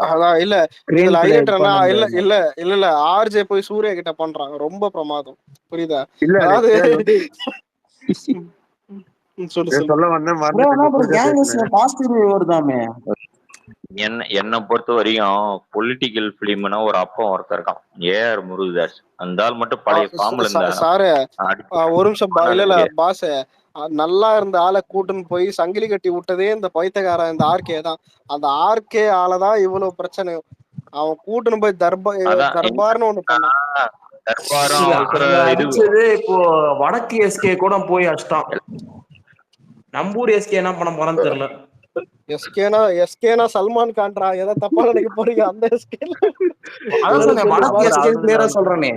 அதான் இல்ல இதுல ஹைலைட்னா இல்ல ஆர்ஜே போய் சூர்யா கிட்ட பண்றாங்க, ரொம்ப பிரமாதம். புரியுதா? அதாவது என்னை பொறுத்த வரையும் பொலிட்டிக்கல் பிலிம்னா ஒரு அப்பம் ஒருத்தர் இருக்கான், ஏஆர் முருகதாஸ். அந்த ஆள் மட்டும் பழைய ஃபார்ம்ல சாரு ஒரு நிமிஷம் இல்ல பாஸ், நல்லா இருந்த ஆளை கூட்டுன்னு போய் சங்கிலி கட்டி விட்டதே இந்த பைத்தியக்காரன் இந்த ஆர்கே தான். அந்த ஆர்கே ஆளதான் இவ்வளவு பிரச்சனை. அவன் கூட்டுன்னு போய் தர்பார்னு ஒண்ணு பண்ணான். இப்போ வடக்கு எஸ்கே கூட போய் அஷ்டம், நம்பூர் எஸ்கே என்ன பண்ண போறான்னு தெரியல. எஸ்கேனா சல்மான் கான்ரா, எதை தப்பா நினைக்க போறீங்க? அந்த எஸ்கே சொல்றேனே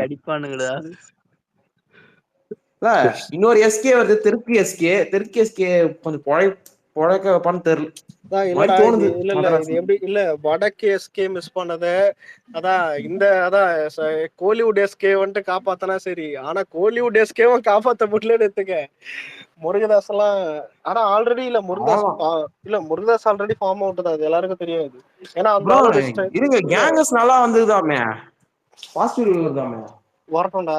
இன்னொரு எஸ்கே வருது, தெற்கு எஸ்கே கொஞ்சம் பொழைக்க வைப்பான்னு தெரியல. இல்லடா இது தோணுது இல்ல இது மதராசி. எப்படி இல்ல வடக்கு எஸ்கே மிஸ் பண்ணத அதான் அதான் கோலிவுட் எஸ்கே வந்துட்டு காப்பாத்தனா சரி. ஆனா கோலிவுட் எஸ்கேவும் காப்பாத்த முடியலன்னு எடுத்துக்க. முருகதாஸ் எல்லாம் ஆனா already Murugadoss already form out தான், அது எல்லாருக்கும் தெரியாது. ஏன்னா அந்த ஆளோட இருங்க கேங்கஸ் நல்லா வந்ததுதாமே, பாசிட்டிவ் வருதாமே. வரட்டும்டா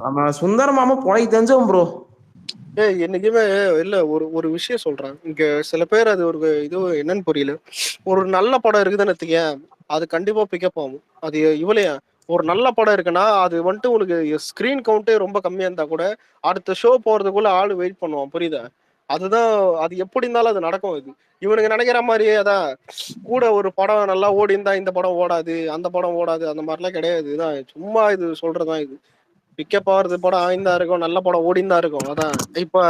நம்ம சுந்தரமாமா பொழை தெரிஞ்சவன் ப்ரோ. என்னைக்குமே இல்ல ஒரு விஷயம் சொல்றேன் இங்க. சில பேர் அது ஒரு இது என்னன்னு புரியல. ஒரு நல்ல படம் இருக்குதுன்னு அது கண்டிப்பா பிக்கப் ஆகும். அது இவளையா ஒரு நல்ல படம் இருக்குன்னா அது வந்துட்டு உனக்கு ஸ்கிரீன் கவுண்டே ரொம்ப கம்மியா இருந்தா கூட அடுத்த ஷோ போறதுக்குள்ள ஆளு வெயிட் பண்ணுவான், புரியுதா? அதுதான் அது எப்படி இருந்தாலும் அது நடக்கும். இது இவனுக்கு நினைக்கிற மாதிரியே அதான் கூட ஒரு படம் நல்லா ஓடி இருந்தா இந்த படம் ஓடாது, அந்த படம் ஓடாது, அந்த மாதிரிலாம் கிடையாது. இதான் சும்மா இது சொல்றதுதான். இது பிக்கப் ஆகுறது படம் ஆய்ந்தா இருக்கும், நல்ல படம் ஓடிந்தா இருக்கும். அதான் இப்ப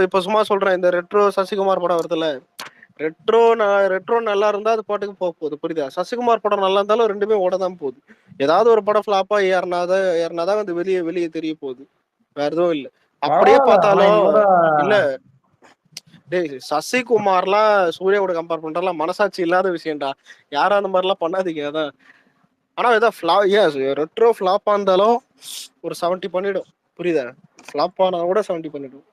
இப்ப சும்மா சொல்றேன், இந்த ரெட்ரோ சசிகுமார் படம் வருதுல்ல, ரெட்ரோ நல்லா இருந்தா அது பாட்டுக்கு போக போகுது, புரியுதா? சசிகுமார் படம் நல்லா இருந்தாலும் ரெண்டுமே ஓடதான் போகுது. ஏதாவது ஒரு படம் ஃபிளாப்பா ஏறினாதான் வந்து வெளியே தெரிய போகுது, வேற எதுவும் இல்ல. அப்படியே பார்த்தாலும் இல்ல டேய் சசிகுமார்லாம் சூர்யாவோட கம்பேர் பண்றதுலாம் மனசாட்சி இல்லாத விஷயம்டா. யாரும் அந்த மாதிரிலாம் பண்ணாதீங்க. அதான் ஆனா ரெட்ரோ ஃபிளாப்பா இருந்தாலும் ஒரு 70 பண்ணிடும், புரியுதா? ஃபிளாப் ஆனா கூட 70 பண்ணிடும்.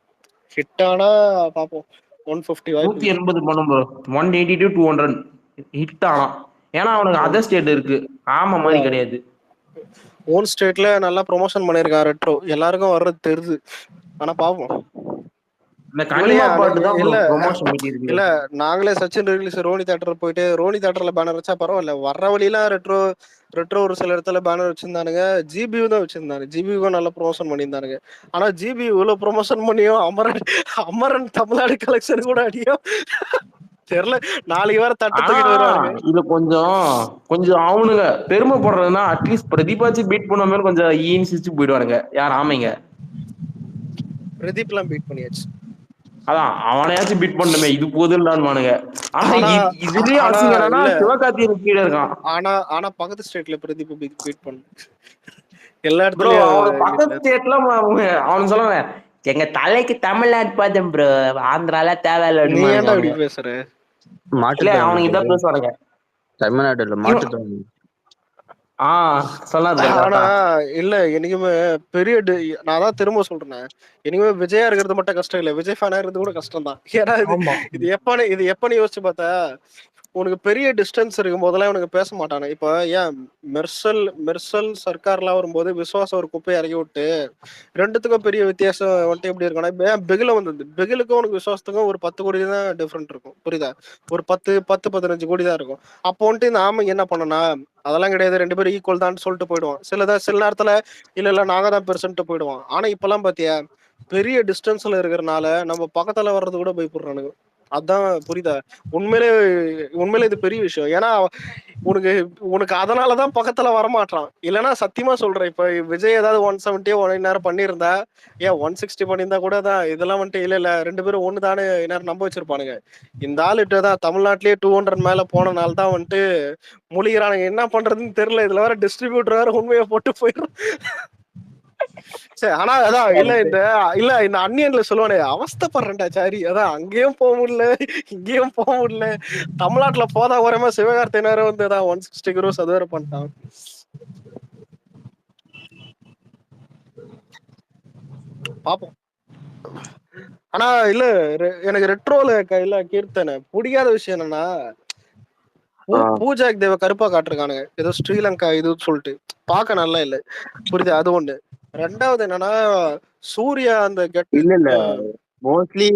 ஹிட் ஆனா பாப்போம் 150 வாய்ப்பு 180 பண்ணும் ப்ரோ. 180 to 200 ஹிட் ஆனா. ஏன்னா அவனுக்கு அதர் ஸ்டேட் இருக்கு, ஆமா மாதிரி கிடையாது. ஓன் ஸ்டேட்ல நல்லா ப்ரொமோஷன் பண்ணிருக்கான் ரெட்ரோ, எல்லாருக்கும் வர்றது தெரியுது. ஆனா பாப்போம். இல்ல நாங்களே சச்சின் ரிலீஸ் ரோனி தியேட்டர் போயிட்டு ரோனி தியேட்டர்ல பேனர் வச்சா பரவாயில்ல, வர்ற வழியெல்லாம் ரெட்ரோ ஒரு சில இடத்துல பேனர் வச்சிருந்தானுங்க. ஜிபியூ தான் வச்சிருந்தாங்க, ஜிபியூ நல்லா ப்ரொமோஷன் பண்ணியிருந்தானுங்க. ஆனா ஜிபியூ இவ்வளவு ப்ரொமோஷன் பண்ணியும் அமரன் தமிழ்நாடு கலெக்ஷன் கூட அடியும் தெரியல. நாளைக்கு வேற தட்டு தூக்கிட்டு வருவாங்க. இது கொஞ்சம் அவனுங்க பெருமைப்படுறதுன்னா அட்லீஸ்ட் பிரதீபாச்சு பீட் பண்ணுவோமே கொஞ்சம் ஈன்சிச்சு போயிடுவானுங்க. யார் ஆமைங்க பிரதீப் எல்லாம் பீட் பண்ணியாச்சு. அதான் அவனையாச்சும் பீட் பண்ணணுமே, இது போதும்டானுங்க. ஆனா இதுலயே அசிங்கனா சிவகார்த்திகேயன் கீழே இருக்கான். ஆனா பக்கத்து ஸ்டேட்ல பிரதீப் பீட் பண்ணு எல்லா இடத்துலயும். அவனோட பக்கத்து ஸ்டேட்ல அவனு சொல்லுவாங்க, எங்க தலைக்கு தமிழ்நாடு பார்த்தேன் ப்ரோ, ஆந்திரால தேவையில்ல. நீ ஏன்டா இப்படி பேசுற? இல்ல அவனுக்கு இதான் பேசுவானுங்க தமிழ்நாடுல மாட்டுத்தாவணி. ஆனா இல்ல என்னைக்குமே பெரிய நான் தான் திரும்ப சொல்றேன், என்னைக்குமே விஜயா இருக்கிறது மட்டும் கஷ்டம் இல்ல, விஜய் ஃபேனா இருக்கிறது கூட கஷ்டம் தான். ஏன்னா இது எப்ப யோசிச்சு பார்த்தா உனக்கு பெரிய டிஸ்டன்ஸ் இருக்கும் போதெல்லாம் உனக்கு பேச மாட்டானு. இப்ப ஏன் மெர்சல் சர்க்கார்லாம் வரும்போது விசுவாசம் ஒரு குப்பையை இறக்கி விட்டு ரெண்டுத்துக்கும் பெரிய வித்தியாசம் வந்துட்டு எப்படி இருக்கும்னா, பெகில வந்தது பெகிலுக்கும் உனக்கு விசுவாசத்துக்கும் ஒரு 10 கோடி தான் டிஃபரெண்ட் இருக்கும், புரியுதா? ஒரு 10-15 கோடி தான் இருக்கும். அப்போ வந்துட்டு இந்த ஆமை என்ன பண்ணனா அதெல்லாம் கிடையாது, ரெண்டு பேரும் ஈக்குவல் தான் சொல்லிட்டு போயிடுவான். சில நேரத்துல இல்ல நாங்க தான் பெருசுன்ட்டு போயிடுவான். ஆனா இப்பெல்லாம் பாத்தியா பெரிய டிஸ்டன்ஸ்ல இருக்கிறனால நம்ம பக்கத்துல வர்றது கூட பயப்படுறானுங்க. அதான் புரியுதா? உண்மையிலே இது பெரிய விஷயம். ஏன்னா உனக்கு அதனாலதான் பக்கத்துல வரமாட்டான். இல்லைன்னா சத்தியமா சொல்றேன், இப்ப விஜய் ஏதாவது 170 நேரம் பண்ணியிருந்தா, 160 பண்ணியிருந்தா கூட தான் இதெல்லாம் வந்துட்டு இல்ல ரெண்டு பேரும் ஒண்ணுதானே நேரம் நம்ப வச்சிருப்பானுங்க. இந்த ஆளுதான் தமிழ்நாட்டிலேயே 200 மேல போனனால தான் வந்துட்டு மொழிகிறானுங்க. என்ன பண்றதுன்னு தெரியல. இதுல வேற டிஸ்ட்ரிபியூட்டர் வேற உண்மையை போட்டு போயிடும். சரி ஆனா அதான் இல்ல இந்த அன்னியன்ல சொல்லுவானே அவஸ்தப்படுறேன்டா சாரி, அதான் அங்கேயும் போக முடியல இங்கேயும் போக முடியல. தமிழ்நாட்டுல போதா குறையமா சிவகார்த்தி நேரம் வந்து 160 crores அது வேற பண்ணிட்டான். பாப்போம். ஆனா இல்ல எனக்கு ரெட்ரோல இல்ல கீர்த்தனை பிடிக்காத விஷயம் என்னன்னா, பூஜாக் தேவ கருப்பா காட்டிருக்கானுங்க, ஏதோ ஸ்ரீலங்கா இதுன்னு சொல்லிட்டு பார்க்க நல்லா இல்ல, புரியுது? அது ஒண்ணு. ரெண்டாவது என்னன்னா சூர்யா அந்த இல்ல மோஸ்ட்லி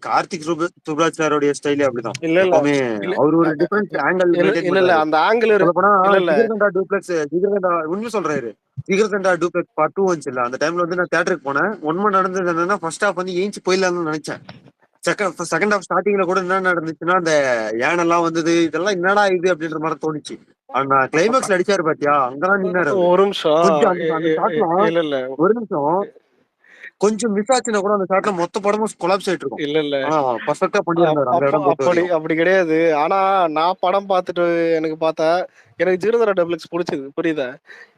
கார்த்திக் சுப்ராஜ் சாரோட ஸ்டைலே அப்படிதான். எப்பவுமே அவர் ஒரு டிஃபரன்ஸ் ஆங்கிள் மெயின்டைன் பண்றாரு. அந்த ஆங்கிள் சொல்லப்போனா ஜிகர்தண்டா டூப்ளெக்ஸ் உண்மை சொல்றாரு. ஜிகர்தண்டா டூப்ளெக்ஸ் பார்ட் 2 வந்துச்சு இல்ல, அந்த டைம்ல வந்து நான் தியேட்டருக்கு போனேன். ஒன்மை நடந்தது என்னன்னா, ஃபர்ஸ்ட் ஹாஃப் வந்து ஏஞ்சி போயிடலாம்னு நினைச்சேன். செகண்ட் ஹாஃப் ஸ்டார்டிங்ல கூட என்ன நடந்துச்சுன்னா, அந்த யானெல்லாம் வந்தது, இதெல்லாம் என்னடா இது அப்படின்ற மாதிரி தோணுச்சு. ஆனா கிளைமேக்ஸ்ல அடிச்சாரு பாத்தியா, அங்கதான் நின்னாரு. ஒரு நிமிஷம் கொஞ்சம் அந்த ஷாட்லாம் ஒரு நிமிஷம் கொஞ்சம் மிஸ் ஆச்சுன்னா கூட அந்த ஷாட்ல மொத்த படமும் கொலாப்ஸ் ஆயிட்டு இருக்கும். இல்ல இல்ல ஆனா பர்ஃபெக்ட்டா பண்ணியிருந்தாரு அந்த இடம் பொறுத்த அப்படி வரைக்கும். அப்படி கிடையாது. ஆனா நான் படம் பார்த்துட்டு எனக்கு பார்த்தா எனக்கு ஜீரோதர டபுள்ஸ் பிடிச்சது. புரியுதா?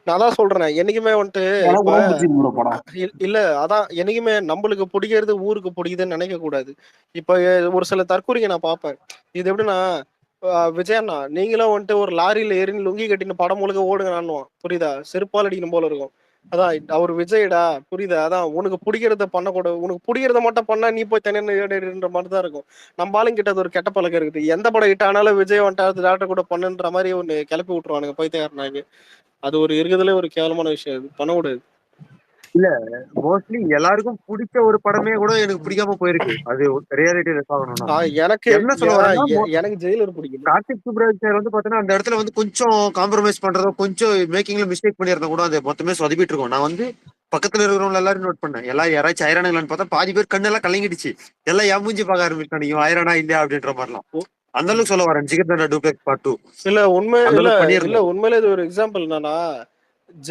நான் தான் சொல்றேன். என்னைக்குமே வந்துட்டு எனக்கு இப்ப கூட பிடிச்சிருக்கு ப்ரோ படம். இல்ல அதான் என்னைக்குமே நம்மளுக்கு பிடிக்கிறது ஊருக்கு பிடிக்குதுன்னு நினைக்க கூடாது. இப்ப ஒரு சில தற்கூரிங்க நான் பார்ப்பேன். இது எப்படின்னா விஜய் அண்ணா நீங்களும் வந்துட்டு ஒரு லாரியில ஏறி லுங்கி கட்டின்னு படம் முழுக்க ஓடுங்கன்னுவான். புரியுதா? செருப்பால் அடிக்கணும் போல இருக்கும். அதான் அவர் விஜய்டா. புரியுதா? அதான் உனக்கு பிடிக்கிறத பண்ணக்கூடாது. உனக்கு பிடிக்கிறத மட்டும் பண்ணா நீ போய் தனியான மாதிரி தான் இருக்கும். நம்ம ஆளுங்கிட்ட அது ஒரு கெட்ட பழக்கம் இருக்குது. எந்த படம் ஹிட் ஆனாலும் விஜய் வந்துட்டு டாக்டர் கூட பண்ணுன்ற மாதிரி ஒண்ணு கிளப்பி விட்டுருவானுங்க பைத்தியக்காரனாங்க. அது ஒரு இருக்கிறதுலே ஒரு கேவலமான விஷயம். அது பண்ணக்கூடாது. இல்ல மோஸ்ட்லி எல்லாருக்கும் பிடிச்ச ஒரு படமே கூட எனக்கு பிடிக்காம போயிருக்கு. அது ரியாலிட்டி ரெஸ் ஆகணும்னா எனக்கு என்ன சொல்ல வரேன்னா எனக்கு ஜெயிலர் பிடிக்கல. கார்த்திக் சுப்ராஜ் சார் வந்து பாத்தீங்கன்னா அந்த இடத்துல வந்து கொஞ்சம் காம்ப்ரமைஸ் பண்றதோ கொஞ்சம் மேக்கிங்ல மிஸ்டேக் பண்ணியிருந்தா கூட அது மொத்தமே சொதப்பிட்டு இருக்கும். நான் வந்து பக்கத்துல இருக்கிறவங்க எல்லாரும் நோட் பண்ணேன். எல்லாம் யாராச்சும் ஐரானுங்களான்னு பார்த்தா பாதி பேர் கண்ணெல்லாம் கலங்கிடுச்சு. எல்லாம் என் மூஞ்சி பார்க்க ஆரம்பிச்சான் நீங்க ஐரானா இல்லையா அப்படின்ற மாதிரிலாம். அந்த அளவுக்கு சொல்ல வரேன் ஜிகர்தண்டா டூப்ளெக்ஸ் பார்ட் 2 இல்ல உண்மை அந்த இல்ல அளவுக்கு இல்ல பண்ணியிருந்தேன். உண்மையில இது ஒரு எக்ஸாம்பிள் என்னன்னா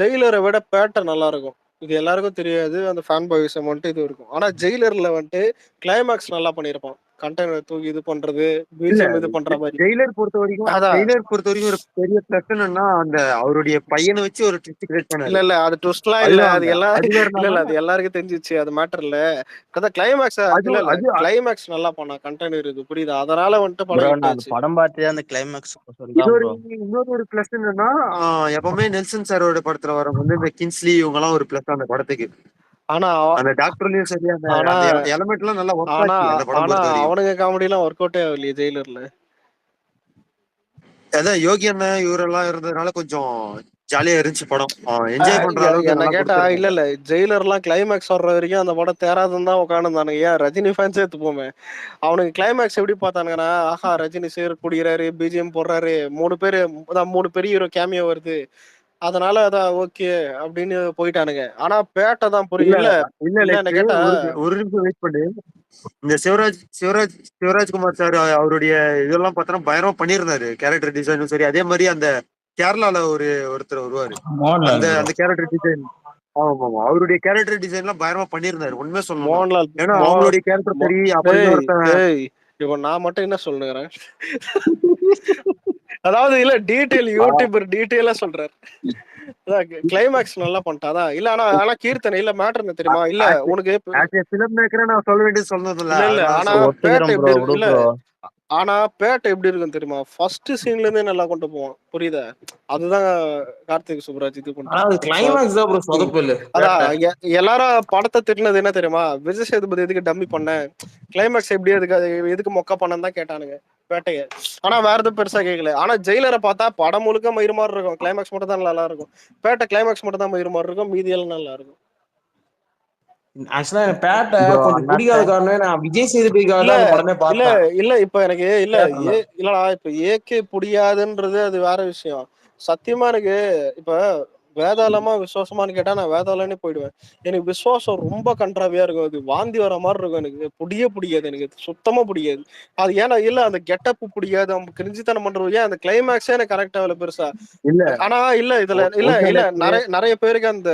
ஜெயிலரை விட பேட்டை நல்லா இருக்கும். இது எல்லாருக்கும் தெரியாது. அந்த ஃபேன் பாய்ஸம் வந்துட்டு இது இருக்கும். ஆனா ஜெயிலர்ல வந்துட்டு கிளைமேக்ஸ் நல்லா பண்ணியிருப்பான். கண்டெய்னர் தூக்கி இது பண்றது இல்ல பிஜிஎம் இது பண்ற மாதிரி. ஜெயிலர் அதான் ஒரு பெரிய பிளஸ் என்னன்னா அந்த அவருடைய பையனை வச்சு ஒரு ட்விஸ்ட் கிரியேட் பண்ணாரு. இல்ல அது ட்விஸ்ட்லாம் இல்ல. அதுதான் அது அந்த எல்லாம் அது வேற இல்ல என்னன்னா அது எல்லாருக்கும் தெரிஞ்சிச்சு. அது மேட்டர் இல்ல. அதான் கிளைமேக்ஸ் அது இல்ல அது கிளைமேக்ஸ் நல்லா பண்ணா கண்டெய்னர் இது புரியுதா? அதனால வந்துட்டு ப்ரோ படம் ஹிட் நான் அந்த ஆச்சு. படம் பார்த்தே அந்த கிளைமேக்ஸ் இது தான் ஒரு ப்ரோ. இன்னொரு ஒரு பிளஸ் என்னன்னா எப்பவுமே நெல்சன் சாரோட படத்துல வர வந்து இந்த கின்ஸ்லி இவங்க எல்லாம் ஒரு பிளஸ் அந்த படத்துக்கு. ஆனா அந்த டாக்டர்லயும் சரி அந்த ஆனா அந்த எலமெண்ட் எல்லாம் நல்லா ஒர்க் ஆனா ஆச்சு அந்த படம் ஆனா பொறுத்த வரைக்கும். அவனுங்க காமெடி எல்லாம் ஒர்க் அவுட்டே ஆகலையே ஜெயிலர்ல. அதான் யோகி அண்ணன் இவரெல்லாம் இருந்ததுனால கொஞ்சம் ஜாலியா இருந்துச்சு படம். என்ஜாய் பண்ற அளவுக்கு என்ன நல்லா கேட்டா இல்ல கொடுத்துருக்காங்க. இல்ல ஜெயிலர்லாம் கிளைமேக்ஸ் வர்ற வரைக்கும் அந்த படம் தேராதுன்னு தான் உட்காந்துருந்தானுங்க. ஏன் ரஜினி ஃபேன்ஸே எடுத்துப்போமே. அவனுக்கு கிளைமேக்ஸ் எப்படி பார்த்தானுங்கன்னா ஆஹா ரஜினி சேர் குடிக்கிறாரு பிஜிஎம் போடுறாரு 3 பேரு அதான் 3 பெரிய ஹீரோ கேமியோ வருது. அதனால அதான் ஓகே அப்படின்னு போயிட்டானுங்க. ஆனா பேட்டை தான் இல்ல புரியல. இல்ல இல்ல என்ன லைக் கேட்டா ஒரு நிமிஷம் வெயிட் பண்ணு. இந்த சிவராஜ்குமார் சார் அவருடைய இதெல்லாம் பார்த்தோன்னா பயங்கரமா பண்ணியிருந்தாரு. கேரக்டர் டிசைனும் சரி அதே மாதிரி அந்த கேரளால ஒருத்தர் வருவாரு. மோகன்லால் அந்த ப்ரோ. அந்த கேரக்டர் டிசைன் ஆமா ஆமா அவருடைய கேரக்டர் டிசைன் எல்லாம் பயங்கரமா பண்ணியிருந்தாரு உண்மையா சொல்லணும்னா. மோகன்லால் ஏன்னா மோ அவங்களுடைய கேரக்டர் மோ- சரி அப்புறம் டேய் இன்னொருத்தன் டேய் இப்போ நான் மட்டும் என்ன சொல்லுங்கிறேன். அதாவது இல்ல டீடைல் யூடியூபர் டீடைலா சொல்றாரு. கிளைமேக்ஸ் நல்லா பண்ணிட்டாதான் இல்ல. ஆனா ஆனா கீர்த்தனை இல்ல மேட்டர் என்ன தெரியுமா? இல்ல உனக்கு ஆஸ் ஏ பிலிம் மேக்கரா நான் சொல்ல வேண்டியது சொன்னது இல்ல இல்ல இல்ல அதனால ஆனா சொல்றேன். பேட்டை ஒத்துக்கிறேன் ப்ரோ எப்படி இருக்கு விடு இல்ல ப்ரோ. ஆனா பேட்டை எப்படி இருக்குன்னு தெரியுமா? ஃபர்ஸ்ட் சீன்ல இருந்தே நல்லா கொண்டு போவான். புரியுதா? அதுதான் கார்த்திக் சுப்ராஜ் இது ஆனா பண்றாரு. அது கிளைமேக்ஸ் தான் ப்ரோ சொதப்பு இல்ல. அதான் எல்லாரும் படத்தை திட்டினது என்ன தெரியுமா? விஜய் சேதுபதி எதுக்கு டம்மி பண்ண கிளைமேக்ஸ் எப்படி எதுக்கு மொக்க பண்ணன்னு தான் கேட்டானுங்க பேட்டைய. ஆனா வேற எதுவும் பெருசா கேட்கல. ஆனா ஜெயிலரை பார்த்தா படம் முழுக்க மயிறு மாதிரி இருக்கும். கிளைமேக்ஸ் மட்டும் தான் நல்லா இருக்கும். பேட்டை கிளைமேக்ஸ் மட்டும் தான் மயிறு மாதிரி இருக்கும். மீதி எல்லாம் நல்லா இருக்கும். ஆக்சுவலா எனக்கு பேட்டை ப்ரோ கொஞ்சம் பிடிக்காத அண்ணாத்த காரணமே நான் விஜய் சேதுபதிக்காக இல்ல தான் அந்த படமே இல்ல பார்த்தேன் இல்ல இப்ப எனக்கு இல்ல தியேட்டர்ல. இல்லடா இப்ப ஏகே புடியாதுன்றது அது வேற விஷயம். சத்தியமா எனக்கு இப்ப வேதாளமா விசுவாசமான்னு கேட்டா நான் வேதாளனே போயிடுவேன். எனக்கு விசுவாசம் ரொம்ப கன்றாவியா இருக்கும். அது வாந்தி வர மாதிரி இருக்கும். எனக்கு பிடிக்காது. எனக்கு சுத்தமா பிடிக்காது. அது ஏன்னா இல்ல அந்த கெட்டப் பிடிக்காது. அவங்க கிரிஞ்சித்தனம் பண்றது ஏன் அந்த கிளைமேக்ஸே எனக்கு கரெக்டா இல்ல பெருசா. இல்ல ஆனா இல்ல இதுல இல்ல ஓகே இல்ல லைக் நிறைய நிறைய பேருக்கு அந்த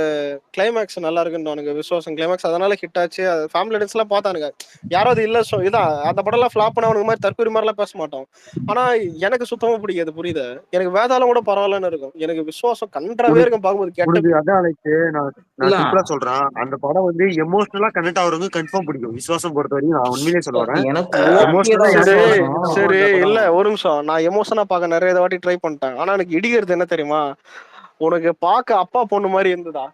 கிளைமேக்ஸ் நல்லா இருக்குன்னு விசுவாசம் கிளைமேக்ஸ் அதனால ஹிட் ஆச்சு. ஃபேமிலி ஆடியன்ஸ் எல்லாம் பார்த்தானுங்க. யாராவது இல்ல இதான் அந்த படம் எல்லாம் ஃபிளாப் பண்ண அவனுக்கு மாதிரி தற்கொலை மாதிரி எல்லாம் பேச மாட்டோம். ஆனா எனக்கு சுத்தமா பிடிக்காது. புரியுது? எனக்கு வேதாளம் கூட பரவாயில்லன்னு இருக்கும். எனக்கு விசுவாசம் கன்றாவே உனக்கு இருக்கும் பார்க்கும்போது உனக்கு கெட்ட. அதான் லைக் நான் இல்ல நான் சிம்பிளா சொல்றேன். அந்த படம் வந்து எமோஷனலா கனெக்ட் ஆகுறவங்க கன்ஃபார்ம் பிடிக்கும். விசுவாசம் பொறுத்த வரைக்கும் நான் உண்மையிலேயே சொல்ல வரேன். எனக்கு ஓகே எமோஷனலா தான் சரி யாருக்கு கனெக்ட் விசுவாசம். ஆகுமோ சரி அந்த இல்ல படம். ஒரு நிமிஷம் நான் எமோஷனா பார்க்க நிறைய வாட்டி ட்ரை பண்ணிட்டேன். ஆனா எனக்கு இடிக்கிறது என்ன தெரியுமா? உனக்கு பார்க்க அப்பா பொண்ணு மாதிரி இருந்ததா?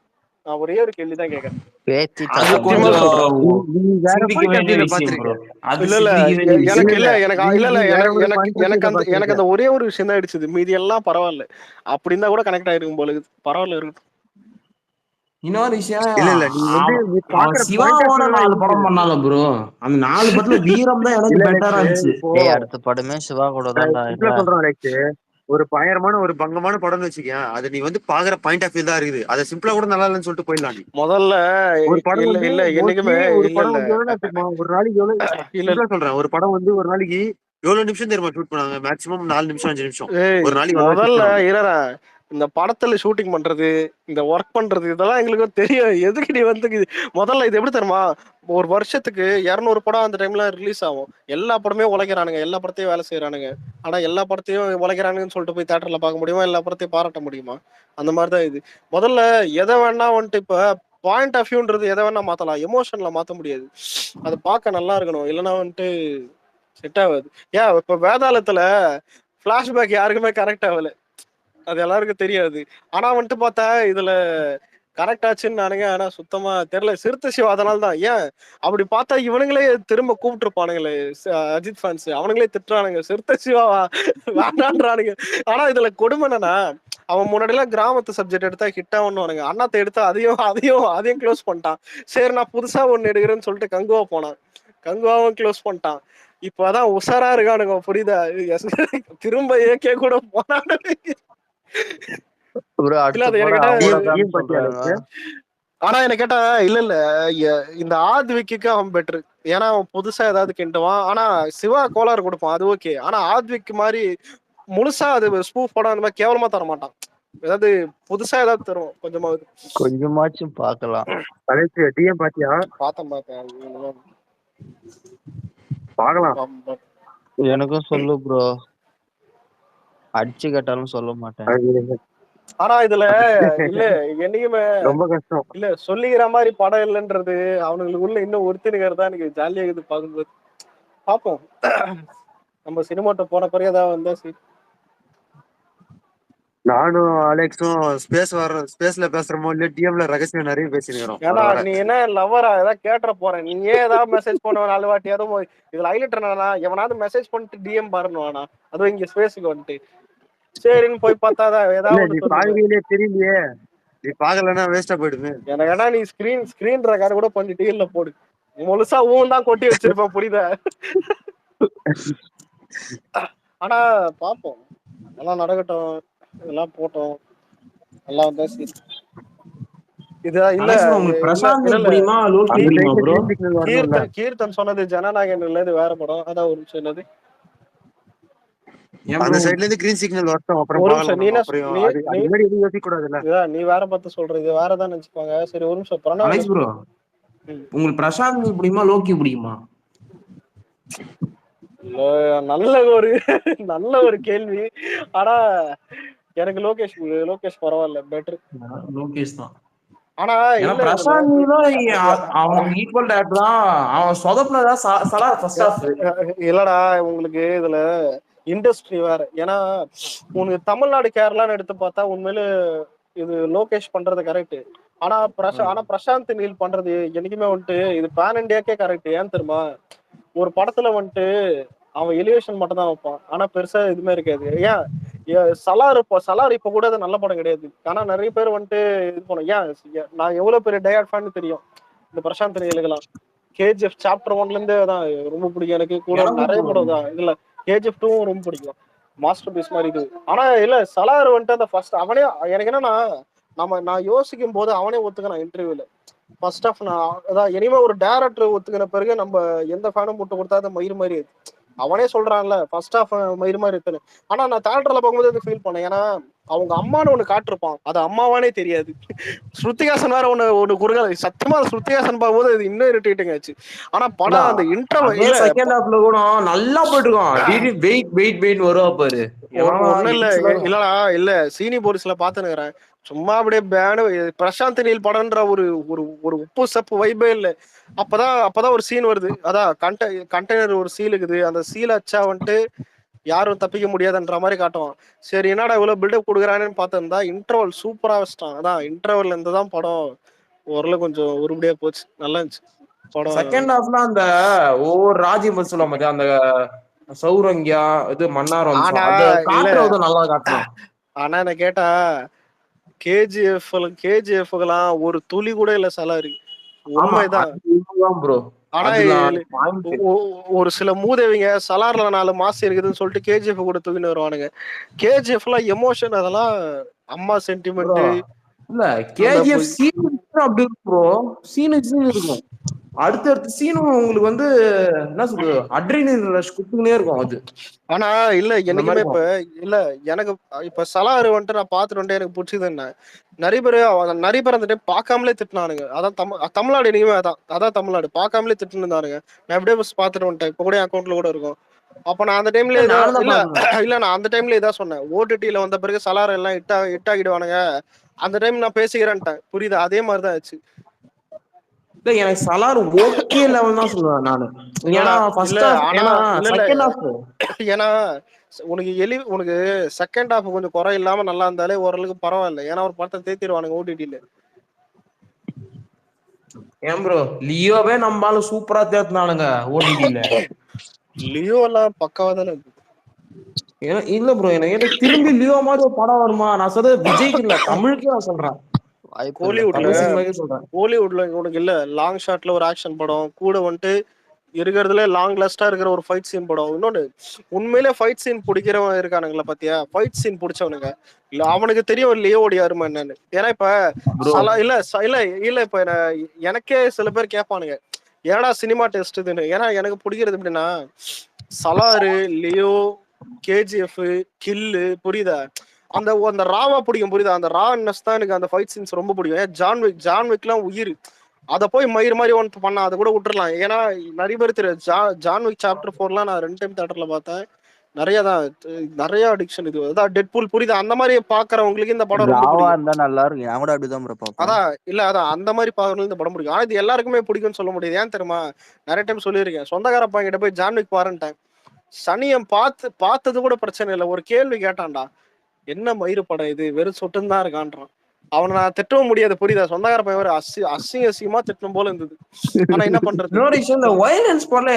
நான் ஒரே ஒரு கேள்விதான் கேட்கறேன். பேச்சு அது சத்தியமா சகலம் ப்ரோ. சொல்றேன். கொஞ்சம் நீ வேற சிந்திக்க பாயிண்ட் ஆஃப் வேண்டிய வியூல விஷயம் ப்ரோ. பாத்திருக்க. அது இல்ல இல்ல சிந்திக்க வேண்டிய எனக்கு விஷயம். இல்ல இல்ல எனக்கு நீ இல்ல நீ இல்ல வேற எனக்கு ஒரு எனக்கு பாயிண்ட் ஆஃப் எனக்கு வியூல அந்த எனக்கு பாத்திருக்க. அந்த ஒரே ஒரு விஷயம் தான் அடிச்சது. மீதி எல்லாம் பரவாயில்ல. அப்படி இருந்தா கூட கனெக்ட் ஆயிருக்கும் போல இருக்குது. பரவாயில்ல இருக்கட்டும். இன்னொரு விஷயம் இல்ல நீ வந்து அவன் நீ அவன் பாக்குற பாயிண்ட் ஆஃப் சிவாவோட வியூல 4 படம் இருக்குது. பண்ணாங்க ப்ரோ. அந்த 4 படத்துல வீரம் தான் எனக்கு இல்ல லைக் பெட்டரா இருந்துச்சு. இப்போ டேய் அடுத்த படமே சிவா கூட தான்டா இல்ல. சிம்பிளா சொல்றேன் லைக் ஒரு பயங்கரமான ஒரு பங்கமான படம்னு வச்சுக்கேன். அது நீ வந்து பாக்குற பாயிண்ட் ஆஃப் வியூ தான் இருக்குது. அதை சிம்பிளா கூட நல்லா இல்லைன்னு சொல்லிட்டு போயிடலாம் நீ. முதல்ல ஒரு படம் இல்ல வந்து இல்ல மோஸ்ட்லி என்னைக்குமே ஒரு இல்ல படம் இல்ல வந்து எவ்வளவு தெரியுமா ஒரு நாளைக்கு எவ்வளவு இல்ல சிம்பிளா சொல்றேன். ஒரு படம் வந்து ஒரு நாளைக்கு எவ்வளவு நிமிஷம் தெரியுமா ஷூட் பண்ணாங்க? மேக்ஸிமம் 4 நிமிஷம் 5 நிமிஷம் ஏய் ஒரு நாளைக்கு எவ்வளவு ஷூட் முதல்ல பண்ணுவாங்க. இரறா இந்த படத்துல ஷூட்டிங் பண்றது, இந்த ஒர்க் பண்றது இதெல்லாம் எங்களுக்கு தெரியும். எதுக்கு நீ வந்து முதல்ல இது எப்படி தெரியுமா, ஒரு வருஷத்துக்கு 200 படம் அந்த டைம்ல ரிலீஸ் ஆகும். எல்லா படமே உழைக்கிறானுங்க, எல்லா படத்தையும் வேலை செய்யறானுங்க. ஆனா எல்லா படத்தையும் உழைக்கிறானுங்கன்னு சொல்லிட்டு போய் தியேட்டர்ல பார்க்க முடியுமா, எல்லா படத்தையும் பாராட்ட முடியுமா? அந்த மாதிரிதான் இது. முதல்ல எதை வேணா வந்துட்டு இப்ப பாயிண்ட் ஆஃப் வியூன்றது எதை வேணா மாத்தலாம், எமோஷன்ல மாத்த முடியாது. அது பார்க்க நல்லா இருக்கணும், இல்லைன்னா வந்துட்டு செட் ஆகாது. ஏன் இப்ப வேதாளத்துல பிளாஷ்பேக் யாருக்குமே கரெக்ட் ஆகல, அது எல்லாருக்கும் தெரியாது. ஆனா வந்துட்டு பார்த்தா இதுல கரெக்ட் ஆச்சுன்னு நானுங்க. ஆனா சுத்தமா தெரியல. சிறுத்தை சிவா அதனால தான். ஏன் அப்படி பார்த்தா இவனுங்களே திரும்ப கூப்பிட்டுருப்பானுங்களே அஜித் ஃபேன்ஸ், அவனுங்களே திட்டுறானுங்க சிறுத்தை சிவா வேண்டான்றானுங்க. ஆனா இதுல கொடுமை என்னன்னா, அவன் முன்னாடி எல்லாம் கிராமத்து சப்ஜெக்ட் எடுத்தா ஹிட்டா ஒண்ணுவானுங்க, அண்ணாத்தை எடுத்தா அதையும் க்ளோஸ் பண்ணிட்டான். சரி நான் புதுசா ஒண்ணு எடுக்கிறேன்னு சொல்லிட்டு கங்குவா போனான், கங்குவாவும் க்ளோஸ் பண்ணிட்டான். இப்பதான் உஷாரா இருக்கானுங்க, புரியுதா? திரும்ப ஏகே கூட போனானுங்க. ப்ரோ இல்ல அடுத்த அது எனக்கு படம் கேட்டா அவங்கள சொல்றாங்க. ஆனா எனக்கு கேட்டா இல்ல இந்த ஆத்விக்கு அவன் பெட்ரு. ஏன்னா அவன் புதுசா ஏதாவது கிண்டுவான். ஆனா சிவா கோளாறு கொடுப்பான், அது ஓகே. ஆனா ஆத்விக் மாதிரி முழுசா அது ஸ்பூஃப் படம் அந்த மாதிரி கேவலமா தர மாட்டான். ஏதாவது புதுசா ஏதாவது தருவோம் கொஞ்சமாவது. கொஞ்சமாச்சும் பார்க்கலாம். டிஎம் பாத்தியா? பார்த்தேன் பார்க்கலாம். எனக்கும் சொல்லு ப்ரோ, அடிச்சு கேட்டாலும் சொல்ல மாட்டேன். ஆனா இதுல இல்ல என்னைக்குமே ரொம்ப கஷ்டம். இல்ல சொல்லிக்கிற மாதிரி படம் இல்லைன்றது அவனுங்களுக்குள்ள இன்னும் ஒருத்தினுங்கிறதா எனக்கு ஜாலியா இருக்குது பார்க்கும்போது. பார்ப்போம் நம்ம சினிமாட்ட போன பிறகு ஏதாவது வந்தா நானும் அலெக்ஸும் ஸ்பேஸ்ல பேசுறோமோ இல்ல டிஎம்ல ரகசியம் நிறைய பேசிருக்கிறோம். ஏன்னா நீ என்ன லவ்வரா ஏதாவது கேட்டுற போறேன், நீ ஏதாவது மெசேஜ் பண்ணுவ 4 வாட்டி. அதுவும் இதுல ஹைலைட் என்னன்னா, எவனாவது மெசேஜ் பண்ணிட்டு டிஎம் பாருன்னு, அதுவும் இங்க ஸ்பேஸுக்கு வந்துட்டு சரின்னு போய் பார்த்தாதான் ஏதாவது தெரியலையே, நீ பாக்கலன்னா வேஸ்டா போயிடுது. எனக்கு. ஏன்னா நீ ஸ்கிரீன் ரெக்கார்டு கூட பண்ணி டீல்ல போடு, முழுசா ஊன் தான் கொட்டி வச்சிருப்பேன், புரியுதா? ஆனா பாப்போம், எல்லாம் நடக்கட்டும், இதெல்லாம் போட்டோம், எல்லாம் வந்தா சரி. இதுதான் இல்ல கீர்த்தன் சொன்னது ஜனநாயகன் இல்ல, இது வேற படம். அதான் ஒரு நிமிஷம், என்னது அந்த சைடுல இருந்து கிரீன் சிக்னல் வரட்டும், அப்புறம் யோசிக்க கூடாதுல்ல. நீ வேற பார்த்து சொல்றது வேறதான் நினைச்சுப்பாங்க. சரி ஒரு நிமிஷம். ப்ரோ உங்களுக்கு பிரசாந்த் பிடிக்குமா லோக்கி பிடிக்குமா? நல்ல ஒரு கேள்வி. ஆனா எனக்கு லோகேஷ் பரவாயில்ல, பெட்டர். லோகேஷ் தான். ஆனா பிரசாந்த் அவன் ஈக்குவல் டேரக்டர் தான். அவன் சொதப்புனதா சலார் ஃபர்ஸ்ட் ஹாஃப். இல்லடா உங்களுக்கு இதுல இண்டஸ்ட்ரி வேற. ஏன்னா உனக்கு தமிழ்நாடு கேரளான்னு எடுத்து பார்த்தா உண்மையில இது லோகேஷ் பண்றது கரெக்ட். ஆனா பிரசாந்த் நீல் பண்றது என்னைக்குமே வந்துட்டு இது பேன் இண்டியாக்கே கரெக்ட். ஏன் தெரியுமா, ஒரு படத்துல வந்துட்டு அவன் எலிவேஷன் மட்டும் தான் வைப்பான், ஆனா பெருசா எதுவுமே இருக்காது. ஏன் சலார் இப்ப கூட அது நல்ல படம் கிடையாது. ஆனா நிறைய பேர் வந்துட்டு இது பண்ணும். ஏன் நான் எவ்வளவு பெரிய டயட் ஃபேன் தெரியும் இந்த பிரசாந்த் நீலுக்கெல்லாம். கேஜிஎஃப் சாப்டர் 1ல இருந்தே தான் ரொம்ப பிடிக்கும் எனக்கு. கூட நிறைய படம் தான் இதுல கேஜிஎஃப் 2 ரொம்ப பிடிக்கும், மாஸ்டர் பீஸ் மாதிரி இது. ஆனா இல்ல சலார் வந்துட்டு அந்த ஃபர்ஸ்ட் அவனே எனக்கு என்னன்னா, நான் யோசிக்கும் போது அவனே ஒத்துக்கிறான் இன்டர்வியூல. ஃபர்ஸ்ட் ஆஃப் நான் அதான் இனிமே ஒரு டைரக்டர் ஒத்துக்கின பிறகு நம்ம எந்த ஃபேனும் போட்டு கொடுத்தா அது மயிர் மாதிரி அவனே சொல்றான்ல ஃபர்ஸ்ட் ஆஃப் மயிர் மாதிரி இருக்குன்னு. ஆனா நான் தியேட்டர்ல பார்க்கும்போது அது ஃபீல் பண்ணேன். ஏன்னா அவங்க அம்மானு ஒண்ணு காட்டிருப்பான், அது அம்மாவானே தெரியாது. ஸ்ருதிஹாசன் வேற ஒண்ணு குறுகால சத்தியமா ஸ்ருதிஹாசன் பார்க்கும்போது அது இன்னும் இரிட்டேட்டிங் ஆச்சு. ஆனா படம் அந்த இன்டர்வல் செகண்ட் ஹாஃப்ல கூட நல்லா போயிட்டு இருக்கான். வெயிட் வருவா பாரு. ஒண்ணும் இல்லடா, இல்ல சீனி போலீஸ்ல பாத்துனுக்குறேன். சும்மா அப்படியே பேனு பிரசாந்த் நீல் படம்ன்ற ஒரு ஒரு உப்பு சப்பு வைபே இல்ல. அப்பதான் ஒரு சீன் வருது. அதான் கண்டெய்னர் ஒரு சீல் இருக்குது, அந்த சீல் அச்சா வந்துட்டு யாரும் தப்பிக்க முடியாதுன்ற மாதிரி காட்டுவான். சரி என்னடா இவ்வளவு பில்டப் கொடுக்குறான்னு பார்த்திருந்தா இன்டர்வல் சூப்பரா வச்சிட்டான். அதான் இன்டர்வல் இருந்துதான் படம் ஓரளவு கொஞ்சம் உருப்படியா போச்சு, நல்லா இருந்துச்சு படம். செகண்ட் ஹாஃப்ல அந்த ஒவ்வொரு ராஜ்யம் சொல்லுவாங்க பாத்தியா, அந்த சௌரங்கியா இது மன்னார் நல்லா காட்டலாம். ஆனா என்ன கேட்டா கேஜிஎஃப்லாம் ஒரு துளி கூட இல்ல சலாரி, உண்மைதான். ஆனா ஒரு சில மூதேவிங்க சலார்ல 4 மாசம் இருக்குதுன்னு சொல்லிட்டு கேஜிஎஃப் கூட தூக்கின்னு வருவானுங்க. கேஜிஎஃப்லாம் எமோஷன், அதெல்லாம் அம்மா சென்டிமெண்ட் இல்ல. கேஜிஎஃப் சீன் அப்படி இருக்கும் ப்ரோ, சீன் இருக்கும். அடுத்தடுத்த சீனும் உங்களுக்கு வந்து என்ன சொல்றது அட்ரினல் ரஷ் குடுத்துக்கினே இருக்கும் அது. ஆனா இல்ல அந்த என்னைக்குமே மாதிரி இப்ப இல்ல எனக்கு இப்ப சலாறு வந்துட்டு நான் பாத்துட்டு வந்துட்டு எனக்கு பிடிச்சது என்ன, நிறைய பேர் அந்த டைம் பார்க்காமலே திட்டினானுங்க. அதான் தமிழ்நாடு இனிமே அதான் தமிழ்நாடு பார்க்காமலே திட்டு இருந்தானுங்க. நான் எப்படியே பஸ் பாத்துட்டு வந்துட்டேன். இப்ப கூட என் அக்கௌண்ட்ல கூட இருக்கும். அப்ப நான் அந்த டைம்ல ஏதோ நானும் தான் இல்ல பாக்குறேன். இல்ல நான் அந்த டைம்ல இதான் சொன்னேன். ஓடிடில வந்த பிறகு சலார் எல்லாம் இட்டாகிடுவானுங்க. அந்த டைம் நான் பேசிக்கிறேன்ட்டேன். புரியுதா? அதே மாதிரிதான் ஆச்சு. இல்ல எனக்கு சலார் ஓகே லெவல் தான் சொல்லுவேன் நானு. ஏன்னா இல்ல ஃபர்ஸ்ட் ஹாஃப் ஆனா ஏன்னா இல்ல இல்ல செகண்ட் ஹாஃப் ஏன்னா உனக்கு செகண்ட் ஹாஃப் கொஞ்சம் குறை இல்லாம நல்லா இருந்தாலே ஓரளவுக்கு பரவாயில்ல. ஏன்னா ஒரு படத்தை தேத்திடுவானுங்க ஓடிடில. ஏன் ப்ரோ லியோவே நம்மளால சூப்பரா தேர்த்தினானுங்க ஓடிடில. லியோ எல்லாம் பக்காவா தானே இருக்கு. இல்ல ப்ரோ எனக்கு திரும்பி லியோ மாதிரி ஒரு படம் வருமா? நான் சொல்றது விஜய்க்கு இல்ல தமிழுக்கே நான் சொல்றேன். தமிழ் சினிமாக்கே சொல்றேன். கோலிவுட்ல உனக்கு இல்ல லாங் ஷாட்ல ஒரு ஆக்ஷன் படம் கூட வந்துட்டு இருக்கிறதுல லாங் லாஸ்டா இருக்கிற ஒரு ஃபைட் சீன் படம். இன்னொன்னு உண்மையிலே ஃபைட் சீன் பிடிக்கிறவன் இருக்கானுங்களா பாத்தியா? ஃபைட் சீன் பிடிச்சவனுங்க இல்ல அவனுக்கு தெரியும் லியோடைய அருமை என்னன்னு. ஏன்னா இப்ப இல்ல இப்ப எனக்கே சில பேர் கேட்பானுங்க ஏன்னா சினிமா டெஸ்ட் இதுன்னு. ஏன்னா எனக்கு பிடிக்கிறது எப்படின்னா சலாரு, லியோ, கேஜிஎஃப், கில்லு, புரியுதா? அந்த ராவா பிடிக்கும், புரியுதா? அந்த ரான்னஸ் தான் எனக்கு அந்த ஃபைட் சீன்ஸ் ரொம்ப பிடிக்கும். ஏன் ஜான்விக்லாம் உயிர். அதை போய் மயிர் மாதிரி ஒன்று பண்ணா அதை கூட விட்டுறலாம். ஏன்னா நிறைய பேர் தெரியும் ஜான்விக் சாப்டர் 4 நான் 2 டைம் தியேட்டர்ல பார்த்தேன். நிறைய அடிக்ஷன் இது. அதான் டெட்பூல், புரியுதா? அந்த மாதிரி பாக்குறவங்களுக்கு இந்த படம் ரொம்ப பிடிக்கும். நல்லா இருக்கும். நான் கூட அப்படிதான் பார்ப்பேன். அதான் அந்த மாதிரி பாக்குறவங்களுக்கு இந்த படம் பிடிக்கும். ஆனா இது எல்லாருக்குமே பிடிக்கும்னு சொல்ல முடியாது. ஏன் தெரியுமா? நிறைய டைம் சொல்லியிருக்கேன். சொந்தக்காரப்பா கிட்ட போய் ஜான்விக் பாருன்ட்டேன். சனியம் பார்த்தது கூட பிரச்சனை இல்லை. ஒரு கேள்வி கேட்டான்டா, என்ன மயிறு படம் இது, வெறும் சொட்டுன்னு தான் இருக்கான்றான். அவனை நான் திட்டவும் முடியாது, புரியுதா? சொந்தக்கார பையன் அசிங்கமா திட்டணும் போல இருந்தது. ஆனா என்ன பண்றது?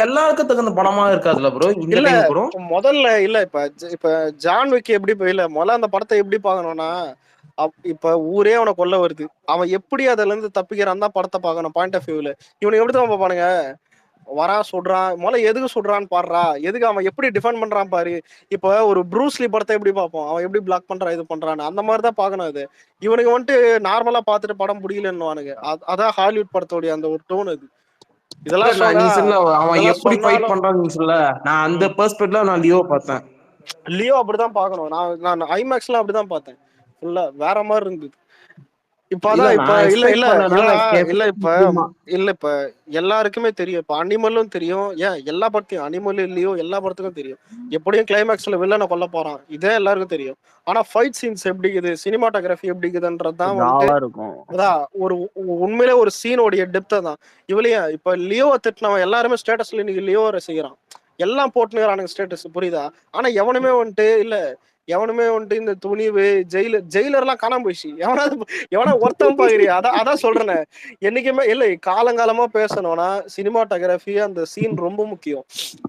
எல்லாருக்கும் தகுந்த படமா இருக்காதுல்ல ப்ரோ. இல்ல முதல்ல இல்ல இப்ப ஜான்விக் எப்படி இல்ல முதல்ல அந்த படத்தை எப்படி பாக்கணும்னா, இப்ப ஊரே அவனை கொல்ல வருது, அவன் எப்படி அதுல இருந்து தப்பிக்கிறான் தான் படத்தை பார்க்கணும். பாயிண்ட் ஆஃப் வியூல இவனுக்கு எப்படிதான் பார்ப்பானுங்க? வரான் சுடுறான், முதல்ல எதுக்கு சுடுறான்னு பாடுறா, எதுக்கு அவன் எப்படி டிஃபெண்ட் பண்றான் பாரு. இப்ப ஒரு ப்ரூஸ்லி படத்தை எப்படி பார்ப்போம், அவன் எப்படி பிளாக் பண்றான் இது பண்றான்னு, அந்த மாதிரிதான் பாக்கணும். அது இவனுக்கு வந்துட்டு நார்மலா பாத்துட்டு படம் பிடிக்கலன்னுவானுங்க. அதான் ஹாலிவுட் படத்தோடைய அந்த ஒரு டோன் அது. இதெல்லாம் அவன் எப்படி ஃபைட் பண்றான்னு நீ சொல்ல, நான் அந்த பெர்ஸ்பெக்டிவ்ல நான் லியோ பார்த்தேன். லியோ அப்படிதான் பாக்கணும். நான் ஐமேக்ஸ்லாம் அப்படிதான் பார்த்தேன். ஃபுல்லா வேற மாதிரி இருந்தது. இப்ப எல்லாருக்குமே தெரியும். இப்ப அனிமலும் தெரியும். ஏன் எல்லா படத்தையும் அனிமல் இல்லையோ எல்லா படத்துக்கும் தெரியும் எப்படியும் கிளைமேக்ஸ்ல வில்லனை கொல்ல போறான், இதே எல்லாருக்கும் தெரியும். ஆனா ஃபைட் சீன்ஸ் எப்படி இருக்குது, சினிமாட்டோகிராஃபி எப்படி இருக்குதுன்றதுதான் வந்துட்டு அதான் ஒரு உண்மையிலே ஒரு சீனோடைய டெப்த் தான். இவளையே இப்ப லியோவை திட்டினவன் எல்லாருமே ஸ்டேட்டஸ்ல இன்னைக்கு லியோ செய்யறான். எல்லாம் போட்டுனுறானுங்க ஸ்டேட்டஸ், புரியுதா? ஆனா எவனுமே வந்துட்டு இந்த துணிவு ஜெயிலர்லாம் காணாம போயிடுச்சு. எவனா ஒருத்தன் பாக்குறியா? அதான் சொல்றேன். என்னைக்குமே இல்ல, காலங்காலமா பேசணும்னா சினிமாட்டோகிராஃபி அந்த சீன் ரொம்ப முக்கியம்.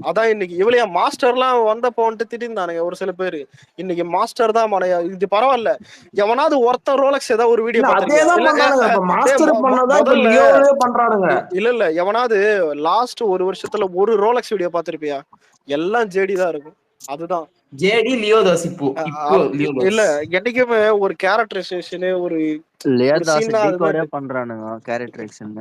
அதான் இன்னைக்கு இவளையா மாஸ்டர்லாம் வந்தப்போ வந்துட்டு திட்டிருந்தானுங்க ஒரு சில பேரு. இன்னைக்கு மாஸ்டர் தான் மனையா, இது பரவாயில்ல. எவனாவது ஒருத்தன் ரோலக்ஸ் ஏதாவது ஒரு வீடியோ இல்ல எவனாவது லாஸ்ட் ஒரு வருஷத்துல ஒரு ரோலக்ஸ் வீடியோ பாத்திருப்பியா? எல்லாம் ஜேடி தான் இருக்கும். அதுதான் ஜேடி லியோ தாஸ். இப்போ இல்ல என்னைக்குமே ஒரு கேரக்டரைசேஷன் ஒரு பண்றானுங்க கேரக்டரைசேஷன்.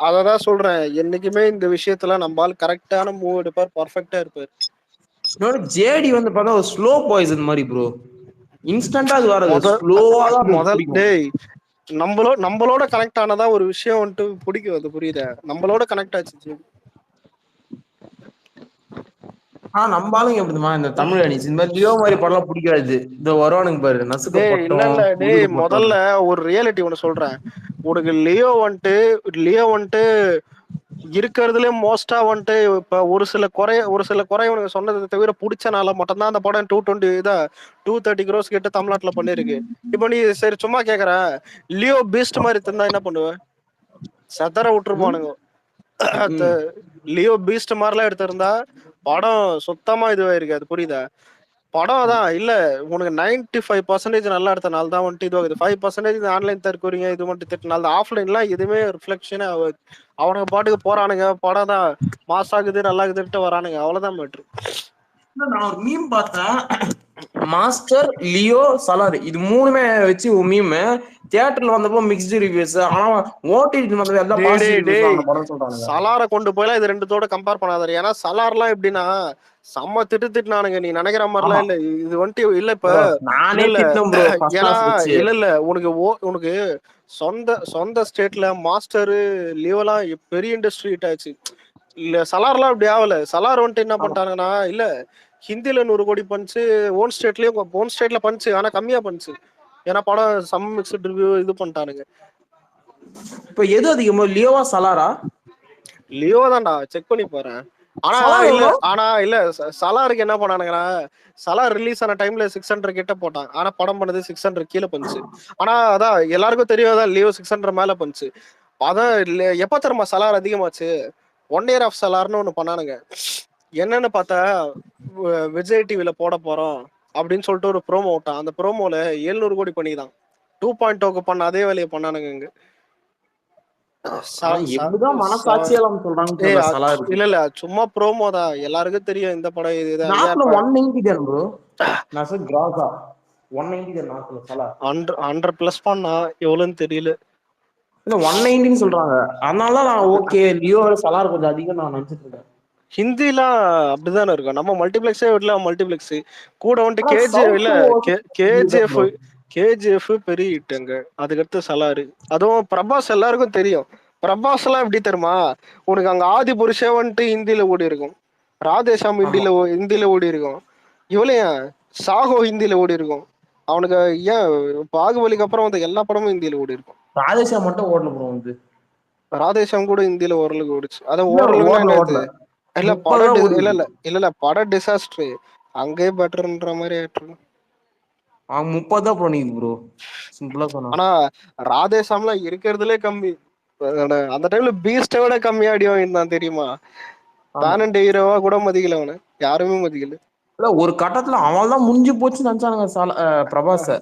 அததான் சொல்றேன். என்னைக்குமே இந்த விஷயத்துல நம்மால் கரெக்டான மூவ் எடுப்பார், பர்ஃபெக்ட்டா இருப்பார். ஜேடி வந்து பார்த்தா ஒரு ஸ்லோ பாய்சன் மாதிரி ப்ரோ. இன்ஸ்டன்ட்டா அது வரது ஸ்லோவா தான் முதல்ல நம்மளோட கனெக்ட் ஆனதா ஒரு விஷயம் வந்துட்டு பிடிக்கும். அது புரியுதா? நம்மளோட கனெக்ட் ஆச்சு. நம்பாலும் எப்படிமா இந்த தமிழ் அணிச்சு இந்த மாதிரி லியோ மாதிரி படம் பிடிக்காது. இந்த வருவானுங்க பாரு நசுக்க. முதல்ல ஒரு ரியாலிட்டி ஒண்ணு சொல்றேன் உனக்கு. லியோ வந்துட்டு இருக்கிறதுல மோஸ்டா வந்துட்டு இப்ப ஒரு சில குறை உனக்கு சொன்னதை தவிர பிடிச்சனால மட்டும்தான் அந்த படம் 230 crores கிட்ட தமிழ்நாட்டுல பண்ணிருக்கு. இப்ப நீ சரி சும்மா கேக்குற, லியோ பீஸ்ட் மாதிரி இருந்தா என்ன பண்ணுவ? சதற விட்டுருப்பானுங்க. லியோ பீஸ்ட் மாதிரிலாம் எடுத்திருந்தா படம் சுத்தமா இதுவாயிருக்காது, புரியுதா? படம் தான் இல்ல உனக்கு 95% நல்லா எடுத்தனால தான் வந்துட்டு இதுவாகுது. 5% ஆன்லைன் தற்கூறீங்க இது மட்டும் திட்டினால ஆஃப்லைன்லாம் எதுவுமே ரிஃப்ளெக்ஷனே ஆகுது. அவனுக்கு பாட்டுக்கு போறானுங்க, படம் தான் மாஸ் ஆகுது நல்லா இருக்குதுன்ட்டு வரானுங்க, அவ்வளவுதான் மேட்ரு. நான் ஒரு மீம் பார்த்தேன், மாஸ்டர் லியோ சலார் இது மூணுமே வச்சு ஒரு மீம். தியேட்டர்ல வந்தப்போ மிக்ஸ்டு ரிவ்யூஸ், ஆனா ஓடிடி வந்தது எல்லாம் பாசிட்டிவ் ரிவ்யூஸ் அந்த படம் சொல்றாங்க. சலாரை கொண்டு போயெல்லாம் இது ரெண்டுத்தோட கம்பேர் பண்ணாத. ஏன்னா சலார்லாம் எப்படின்னா செம்ம திட்டுனானுங்க, நீ நினைக்கிற மாதிரிலாம் இல்ல. இது வந்துட்டு இல்ல இப்ப நானே இல்ல திட்டம் ப்ரோ. ஏன்னா இல்ல உனக்கு சொந்த ஸ்டேட்ல மாஸ்டரு லீவெல்லாம் பெரிய இண்டஸ்ட்ரி ஹிட் ஆச்சு. இல்ல சலார்லாம் அப்படி ஆகல. சலார் வந்துட்டு என்ன பண்ணிட்டாங்கன்னா, இல்ல ஹிந்தில 100 கோடி பஞ்சு, ஓன் ஸ்டேட்ல பஞ்சு, ஆனா கம்மியா பஞ்சு. ஏன்னா படம் சம் மிக்ஸ்டு ரிவ்யூ இது பண்ணிட்டானுங்க. இப்ப எது அதிகமா, லியோவா சலாரா? லியோ தான்டா, செக் பண்ணி போறேன். ஆனா இல்ல சலாருக்கு என்ன பண்ணானுங்கன்னா, சலார் ரிலீஸ் ஆன டைம்ல 600 கிட்ட போட்டான். ஆனா படம் பண்ணது 600 கீழே பஞ்சு. ஆனா அதான் எல்லாருக்கும் தெரியாதான் லியோ 600 மேல பஞ்சு. அதான் எப்ப தெரியுமா சலார் அதிகமாச்சு? 1 year ஆஃப் சலார்னு ஒண்ணு பண்ணானுங்க. என்னன்னு பார்த்தா விஜய் டிவில போட போறோம் அப்படின்னு சொல்லிட்டு ஒரு ப்ரோமோ விட்டான். அந்த ப்ரோமோல 700 கோடி பண்ணிதான். 2.0க்கு பண்ண அதே வேலையை பண்ணானுங்க இங்க. எப்படிதான் மனசாட்சியெல்லாம் சொல்றாங்க. இல்ல சும்மா ப்ரோமோ தான், எல்லாருக்கும் தெரியும் இந்த படம் இதுதான். 190 தான் ப்ரோ. நான் சொல்ற கிராஸா 190 தான் நாட்ல சலார். 100 பிளஸ் பண்ணா எவ்வளவுன்னு தெரியல. இல்ல 190ன்னு சொல்றாங்க. அதனால நான் ஓகே லியோ சலார் கொஞ்சம் அதிகம் நான் நினைச்சிட்டு இருக்கேன். ஹிந்திலாம் அப்படிதானே இருக்கும். நம்ம மல்டிபிளெக்ஸே விடல, மல்டிபிளெக்ஸ் கூட வந்துட்டு கேஜிஎஃப் இல்ல கேஜிஎஃப் பெரிய ஹிட்டுங்க. அதுக்கடுத்து சலாரு. அதுவும் பிரபாஸ் எல்லாருக்கும் தெரியும். பிரபாஸ் எல்லாம் எப்படி தெரியுமா, உனக்கு அங்க ஆதி புருஷே வந்துட்டு ஹிந்தியில ஓடி இருக்கும், ராதேஷாம் ஹிந்தியில ஓடி இருக்கும், இவளையா சாகோ ஹிந்தியில ஓடி இருக்கும். அவனுக்கு ஏன் பாகுபலிக்கு அப்புறம் வந்து எல்லா படமும் ஹிந்தியில ஓடி இருக்கும். ராதேஷாம் மட்டும் ஓடல ப்ரோ. வந்து ராதேஷாம் கூட ஹிந்தியில ஓரளவுக்கு ஓடிச்சு. அதான் ஓரளவுக்கு என்னது இல்ல படம் இல்ல படம் டிசாஸ்டர். அங்கே பெட்டர்ன்ற மாதிரி ஆயிட்டு. 30 தான் பண்ணிது ப்ரோ சிம்பிளா சொன்னா. ஆனா ராதேஷாம்லாம் இருக்கிறதுலே கம்மி. அந்த டைம்ல பீஸ்ட விட கம்மியா அடி வாங்கியிருந்தான் தெரியுமா. பேனண்ட் ஹீரோவா கூட மதிக்கல அவனை, யாருமே மதிக்கல. இல்ல ஒரு கட்டத்துல அவன் தான் முடிஞ்சு போச்சு நினைச்சானுங்க பிரபாஸ.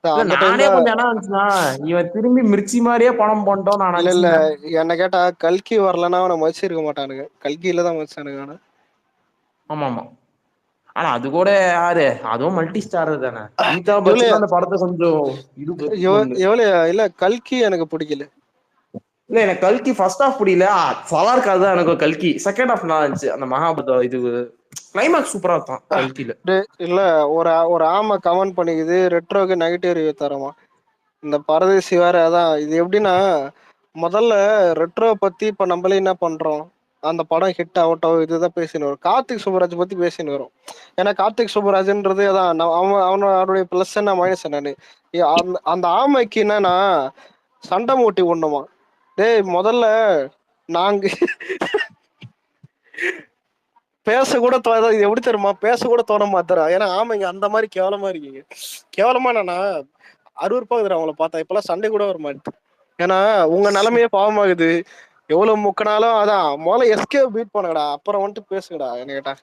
நானே கொஞ்சம் என்ன நினைச்சுனா, இவன் திரும்பி மிர்ச்சி மாதிரியே படம் பண்ணிட்டோம் நான் நினைச்சேன். இல்ல என்ன கேட்டா கல்கி வரலன்னா அவனை மதிச்சிருக்க மாட்டானுங்க. கல்கியில தான் மதிச்சானுங்க. ஆமா ஆமா. ஆனா அது கூட யாரு, அதுவும் மல்டி ஸ்டார் தானே. அமிதாப் பச்சன் அந்த படத்தை கொஞ்சம் எவ்வளவு இல்ல கல்கி எனக்கு பிடிக்கல. இல்ல எனக்கு கல்கி ஃபர்ஸ்ட் ஹாஃப் பிடிக்கல. சலார் கதை எனக்கு கல்கி செகண்ட் ஹாஃப் நல்லா இருந்துச்சு. அந்த மகாபத இது கிளைமேக்ஸ் சூப்பரா இருக்கும் கல்கில. இல்ல ஒரு ஆமை கமெண்ட் பண்ணிக்குது ரெட்ரோக்கு நெகட்டிவ் ரிவ்யூ தரமா. இந்த பரதேசி வேற. அதான் இது எப்படின்னா, முதல்ல ரெட்ரோ பத்தி இப்ப நம்மளே என்ன பண்றோம், அந்த படம் ஹிட் ஆகட்டும் இதுதான் பேசின்னு வரும். கார்த்திக் சுப்பராஜ் பத்தி பேசின்னு வரும். ஏன்னா கார்த்திக் சுப்பராஜ்ன்றது அதான் அவனுடைய பிளஸ் என்ன மைனஸ் என்னன்னு. அந்த ஆமைக்கு என்னன்னா சண்டை மூட்டி ஒண்ணுமா. டேய் முதல்ல நாங்க பேச கூட இது எப்படி தெரியுமா, பேச கூட தோண மாத்தரா. ஏன்னா ஆமைங்க அந்த மாதிரி கேவலமா இருக்கீங்க. கேவலமா நானா அருவருப்பாகுதுடா அவங்கள பார்த்தா. இப்பெல்லாம் சண்டை கூட வர மாட்டேன். ஏன்னா உங்க நிலைமையே பாவமாகுது. எவ்வளவு முக்கினாலும் அதான் முதல்ல எஸ்கே பீட் பண்ணுங்கடா, அப்புறம் வந்துட்டு பேசுங்கடா என்ன கேட்டா.